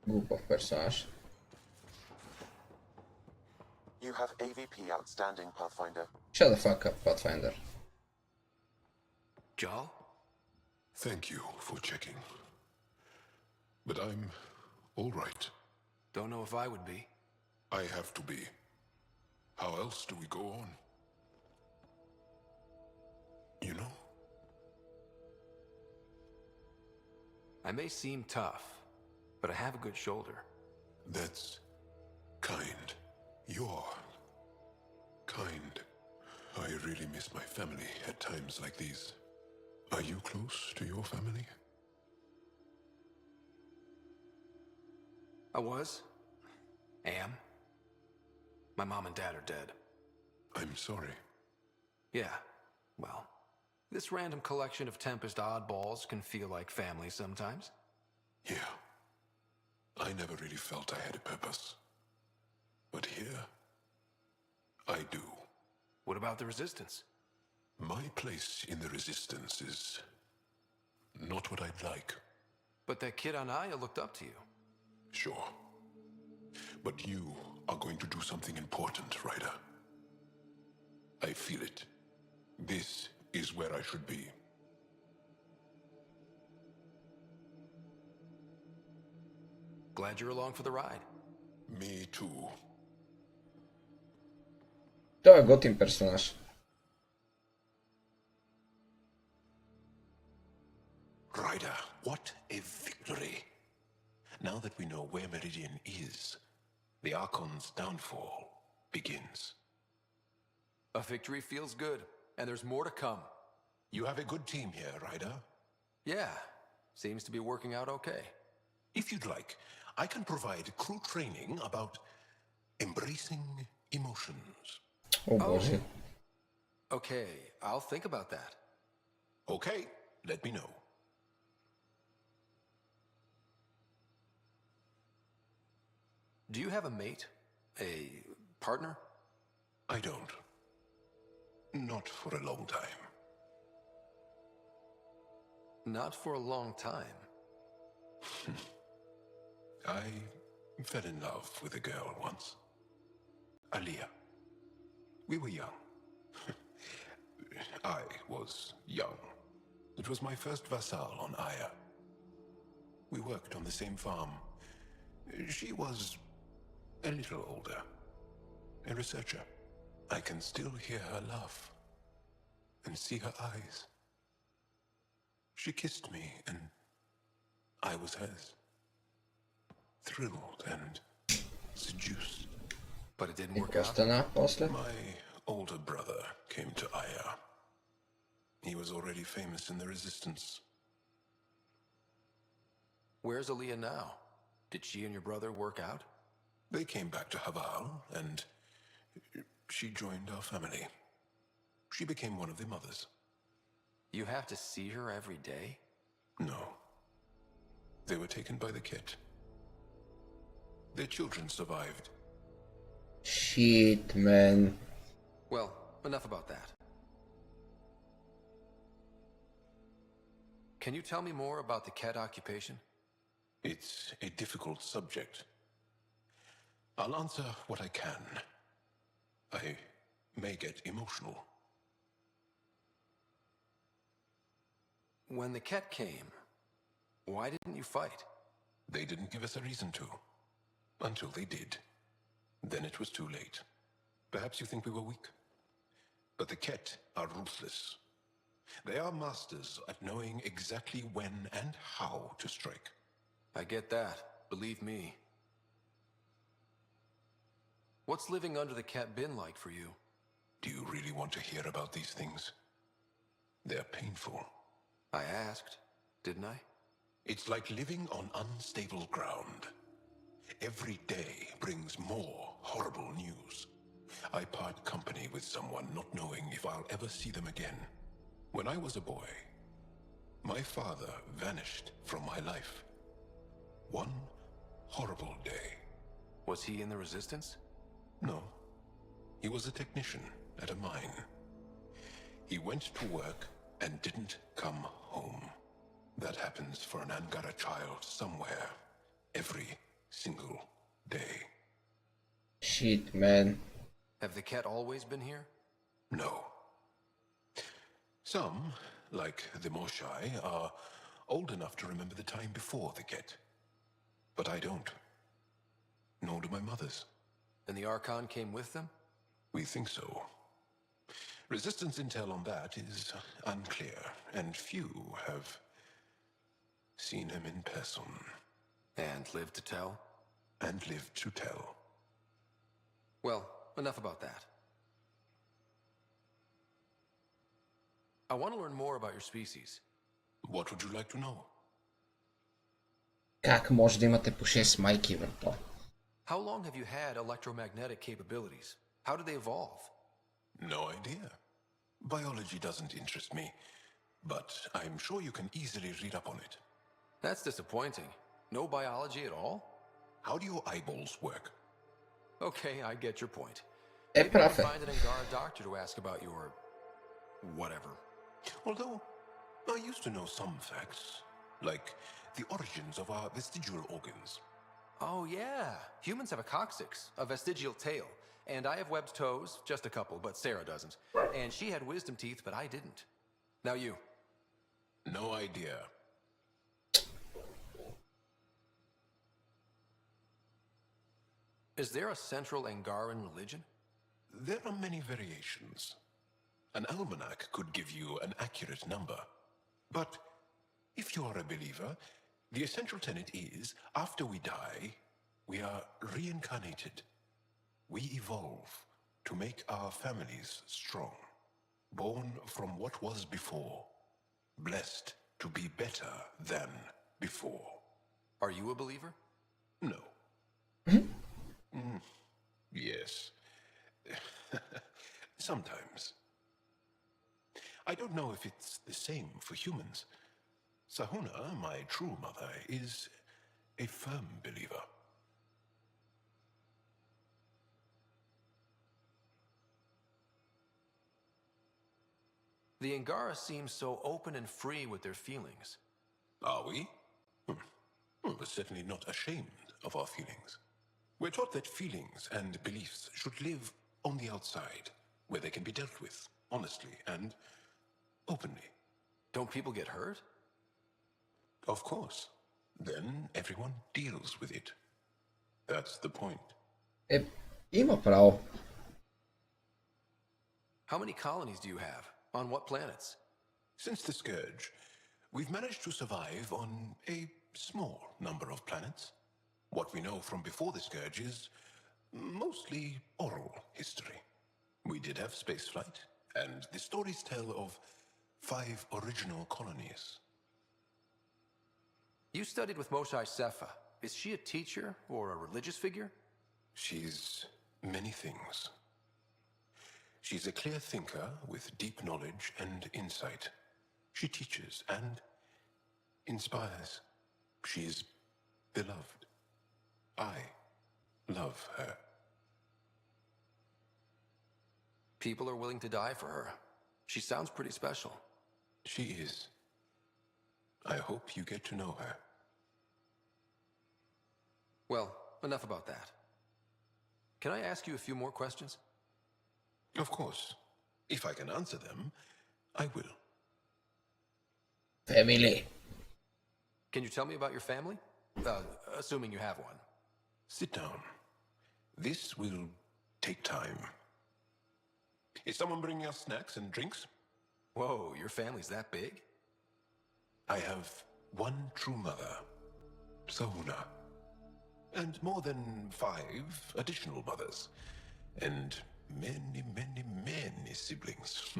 глупав персонаж. You have AVP outstanding, Pathfinder. Shut the fuck up, Pathfinder. Jarl? Thank you for checking. But I'm all right. Don't know if I would be. I have to be. How else do we go on? You know? I may seem tough, but I have a good shoulder. That's kind. You're kind. I really miss my family at times like these. Are you close to your family? I was. Am. My mom and dad are dead. I'm sorry. Yeah, well, this random collection of Tempest oddballs can feel like family sometimes. Yeah. I never really felt I had a purpose. But here, I do. What about the Resistance? My place in the Resistance is not what I'd like. But that kid on Aya looked up to you. Sure. But you are going to do something important, Ryder. I feel it. This is where I should be. Glad you're along for the ride. Me too. To je gotim personaž. Ryder, what a victory. Now that we know where Meridian is, the Archon's downfall begins. A victory feels good, and there's more to come. You have a good team here, Ryder. Yeah, seems to be working out okay. If you'd like, I can provide crew training about embracing emotions. Oh bože. Okay, I'll think about that. Okay, let me know. Do you have a mate? A partner? I don't. Not for a long time. Not for a long time. I fell in love with a girl once. Aliyah. We were young. I was young. It was my first vassal on Aya. We worked on the same farm. She was a little older. A researcher. I can still hear her laugh and see her eyes. She kissed me and I was hers. Thrilled and seduced. But it didn't work out. My older brother came to Aya. He was already famous in the Resistance. Where's Aliyah now? Did she and your brother work out? They came back to Haval, and she joined our family. She became one of the mothers. You have to see her every day? No. They were taken by the Ket. Their children survived. Shit, man. Well, enough about that. Can you tell me more about the Ket occupation? It's a difficult subject. I'll answer what I can. I may get emotional. When the Ket came, why didn't you fight? They didn't give us a reason to. Until they did. Then it was too late. Perhaps you think we were weak. But the Ket are ruthless. They are masters at knowing exactly when and how to strike. I get that. Believe me. What's living under the Ket been like for you? Do you really want to hear about these things? They're painful. I asked, didn't I? It's like living on unstable ground. Every day brings more horrible news. I part company with someone not knowing if I'll ever see them again. When I was a boy, my father vanished from my life. One horrible day. Was he in the Resistance? No. He was a technician at a mine. He went to work and didn't come home. That happens for an Angara child somewhere, every single day. Shit, man. Have the Ket always been here? No. Some, like the Moshai, are old enough to remember the time before the Ket. But I don't. Nor do my mothers. And the Archon came with them? We think so. Resistance intel on that is unclear, and few have seen him in person. And lived to tell? And lived to tell. Well, enough about that. I want to learn more about your species. What would you like to know? Как може да имате по 6 майки, брато? How long have you had electromagnetic capabilities? How did they evolve? No idea. Biology doesn't interest me, but I'm sure you can easily read up on it. That's disappointing. No biology at all? How do your eyeballs work? Okay, I get your point. Е, Maybe I прав can е. find an Angara doctor to ask about your... whatever. Although, I used to know some facts, like the origins of our vestigial organs. Oh yeah, humans have a coccyx, a vestigial tail, and I have webbed toes, just a couple, but Sarah doesn't. And she had wisdom teeth, but I didn't. Now you. No idea. Is there a central Angaran religion? There are many variations. An almanac could give you an accurate number. But if you are a believer, the essential tenet is, after we die, we are reincarnated. We evolve to make our families strong, born from what was before, blessed to be better than before. Are you a believer? No. Yes. Sometimes. I don't know if it's the same for humans. Sahuna, my true mother, is a firm believer. The Angara seem so open and free with their feelings. Are we? We're certainly not ashamed of our feelings. We're taught that feelings and beliefs should live on the outside, where they can be dealt with, honestly and openly. Don't people get hurt? Of course. Then everyone deals with it. That's the point. Ima prav. How many colonies do you have? On what planets? Since the Scourge, we've managed to survive on a small number of planets. What we know from before the Scourge is mostly oral history. We did have spaceflight, and the stories tell of 5 original colonies. You studied with Moshae Sefa. Is she a teacher or a religious figure? She's many things. She's a clear thinker with deep knowledge and insight. She teaches and inspires. She's beloved. I love her. People are willing to die for her. She sounds pretty special. She is. I hope you get to know her. Well, enough about that. Can I ask you a few more questions? Of course. If I can answer them, I will. Family. Can you tell me about your family? Assuming you have one. Sit down. This will take time. Is someone bringing us snacks and drinks? Whoa, your family's that big? I have one true mother, Sahuna, and more than 5 additional mothers, and many, many, many siblings,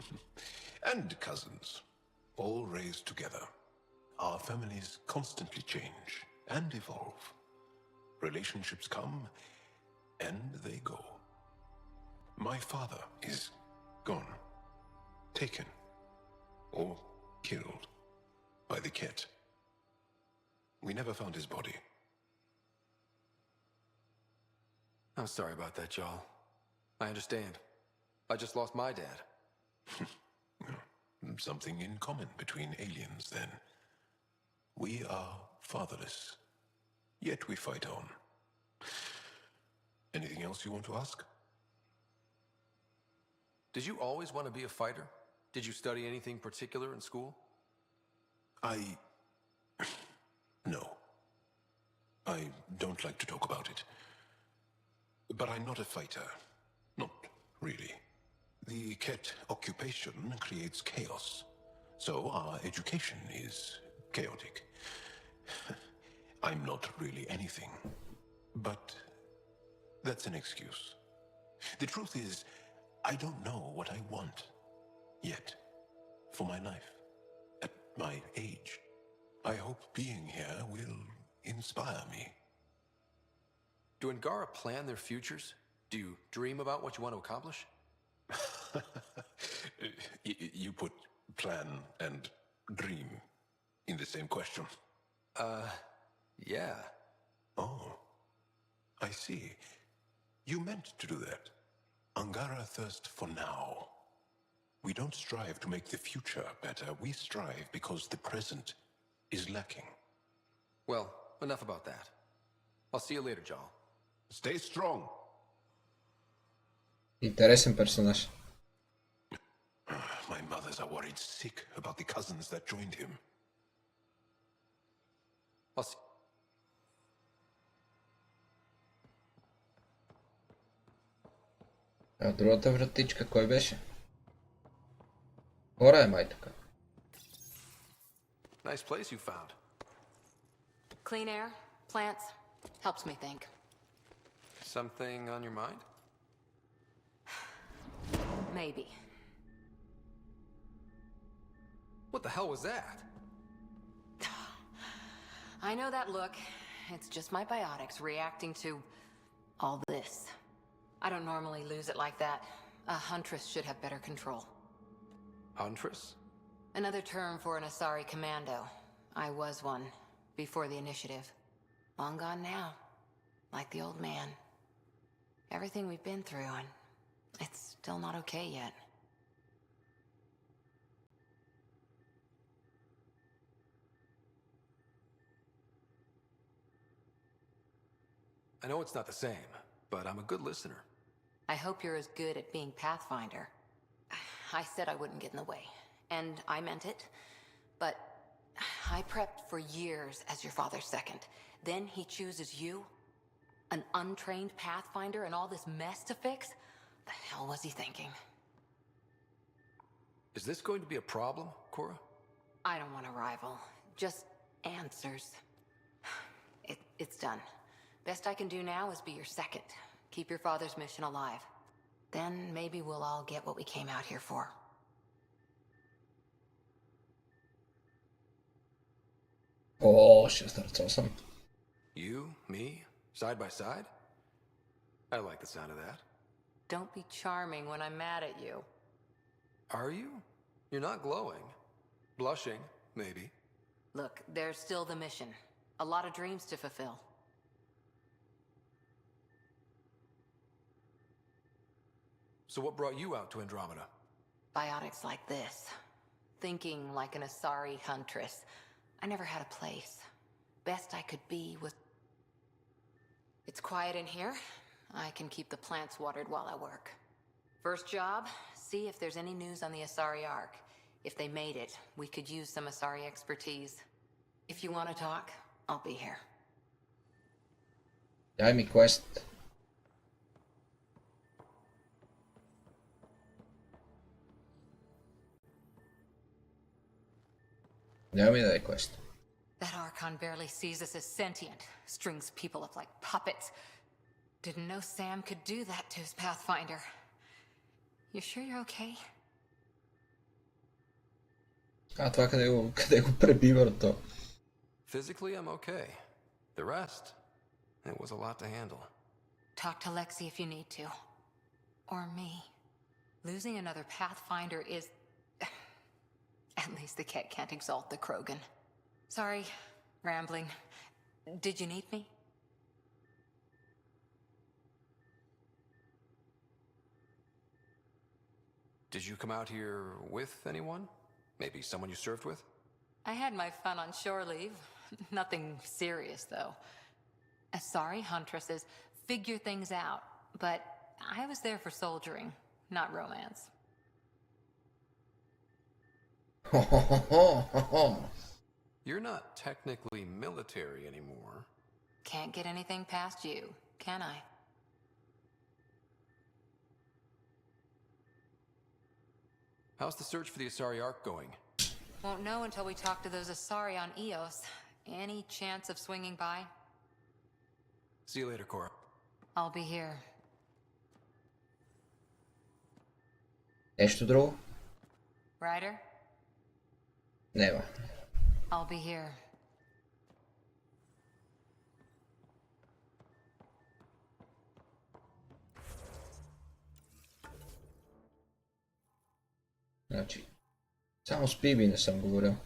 and cousins, all raised together. Our families constantly change and evolve. Relationships come and they go. My father is gone, taken, or killed by the Ket. We never found his body. I'm sorry about that, Jarl. I understand. I just lost my dad. Something in common between aliens, then. We are fatherless, yet we fight on. Anything else you want to ask? Did you always want to be a fighter? Did you study anything particular in school? No. I don't like to talk about it. But I'm not a fighter. Not really. The Ket occupation creates chaos. So our education is chaotic. I'm not really anything. But that's an excuse. The truth is, I don't know what I want. Yet. For my life. At my age. I hope being here will inspire me. Do Angara plan their futures? Do you dream about what you want to accomplish? You put plan and dream in the same question. Yeah. Oh, I see. You meant to do that. Angara thirst for now. We don't strive to make the future better. We strive because the present is lacking. Well, enough about that. I'll see you later, Joel. Stay strong. Интересен персонаж. My mothers are worried sick about the cousins that joined him. I'll see. А другата вратичка кой беше? Гора е май така. Nice place you found. Clean air, plants, helps me think. Something on your mind? Maybe. What the hell was that? I know that look. It's just my biotics reacting to all this. I don't normally lose it like that. A huntress should have better control. Huntress? Another term for an Asari commando. I was one, before the initiative. Long gone now. Like the old man. Everything we've been through, and it's still not okay yet. I know it's not the same, but I'm a good listener. I hope you're as good at being Pathfinder. I said I wouldn't get in the way, and I meant it, but I prepped for years as your father's second. Then he chooses you? An untrained Pathfinder and all this mess to fix? The hell was he thinking? Is this going to be a problem, Cora? I don't want a rival. Just answers. It's done. Best I can do now is be your second. Keep your father's mission alive. Then maybe we'll all get what we came out here for. O, ще start awesome. You, me, side by side? I like the sound of that. Don't be charming when I'm mad at you. Are you? You're not glowing. Blushing, maybe. Look, there's still the mission. A lot of dreams to fulfill. So what brought you out to Andromeda? Biotics like this. Thinking like an Asari huntress. I never had a place. Best I could be was... It's quiet in here. I can keep the plants watered while I work. First job, see if there's any news on the Asari Ark. If they made it, we could use some Asari expertise. If you want to talk, I'll be here. Дай ми quest. Дай ми дай quest. That Archon barely sees us as sentient. Strings people up like puppets. Didn't know Sam could do that to his Pathfinder. You sure you're okay? А това къде го пребива то? Physically, I'm okay. The rest, it was a lot to handle. Talk to Lexi if you need to. Or me. Losing another Pathfinder is... At least the cat can't exalt the Krogan. Sorry, rambling. Did you need me? Did you come out here with anyone? Maybe someone you served with? I had my fun on shore leave. Nothing serious, though. Asari huntresses figure things out, but I was there for soldiering, not romance. You're not technically military anymore. Can't get anything past you, can I? How's the search for the Asari Ark going? Won't know until we talk to those Asari on Eos. Any chance of swinging by? See you later, Cora. I'll be here. Нещо друго? Ryder? Нема. I'll be here. Значи, само с Биби не съм говорил.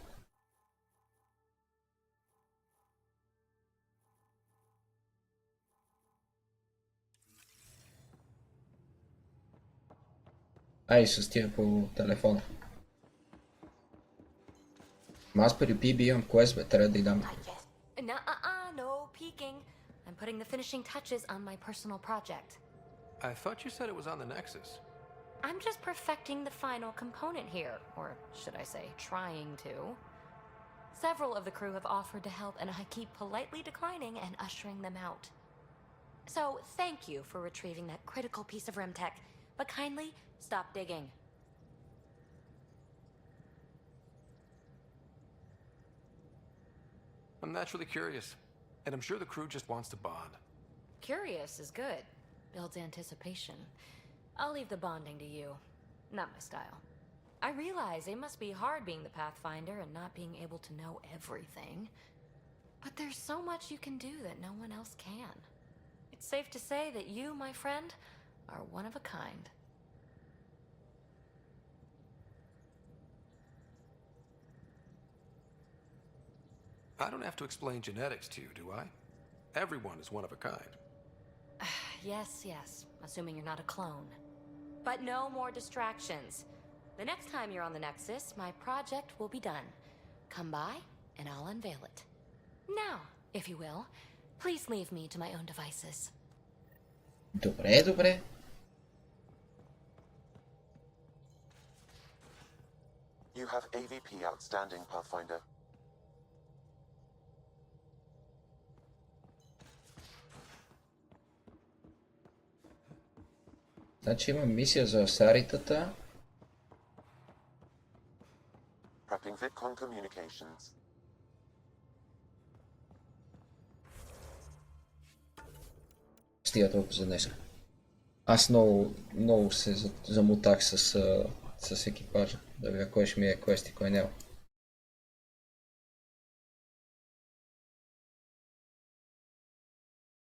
Ай, с тия по телефона. Аз при Биби имам квест, бе, трябва да й дам. putting the finishing touches on my personal project. I thought you said it was on the Nexus. I'm just perfecting the final component here, or should I say, trying to. Several of the crew have offered to help, and I keep politely declining and ushering them out. So, thank you for retrieving that critical piece of Remtech, but kindly stop digging. I'm naturally curious, and I'm sure the crew just wants to bond. Curious is good. Builds anticipation. I'll leave the bonding to you. Not my style. I realize it must be hard being the Pathfinder and not being able to know everything. But there's so much you can do that no one else can. It's safe to say that you, my friend, are one of a kind. I don't have to explain genetics to you, do I? Everyone is one of a kind. Yes, assuming you're not a clone. But no more distractions. The next time you're on the Nexus, my project will be done. Come by, and I'll unveil it. Now, if you will, please leave me to my own devices. Добре. You have AVP outstanding, Pathfinder. Значи има мисия за Саритата. Prepping VidCon communications. Стига толкова за днес. Аз много се замотах с екипажа. Да видя кой ще ми е квест и кой не.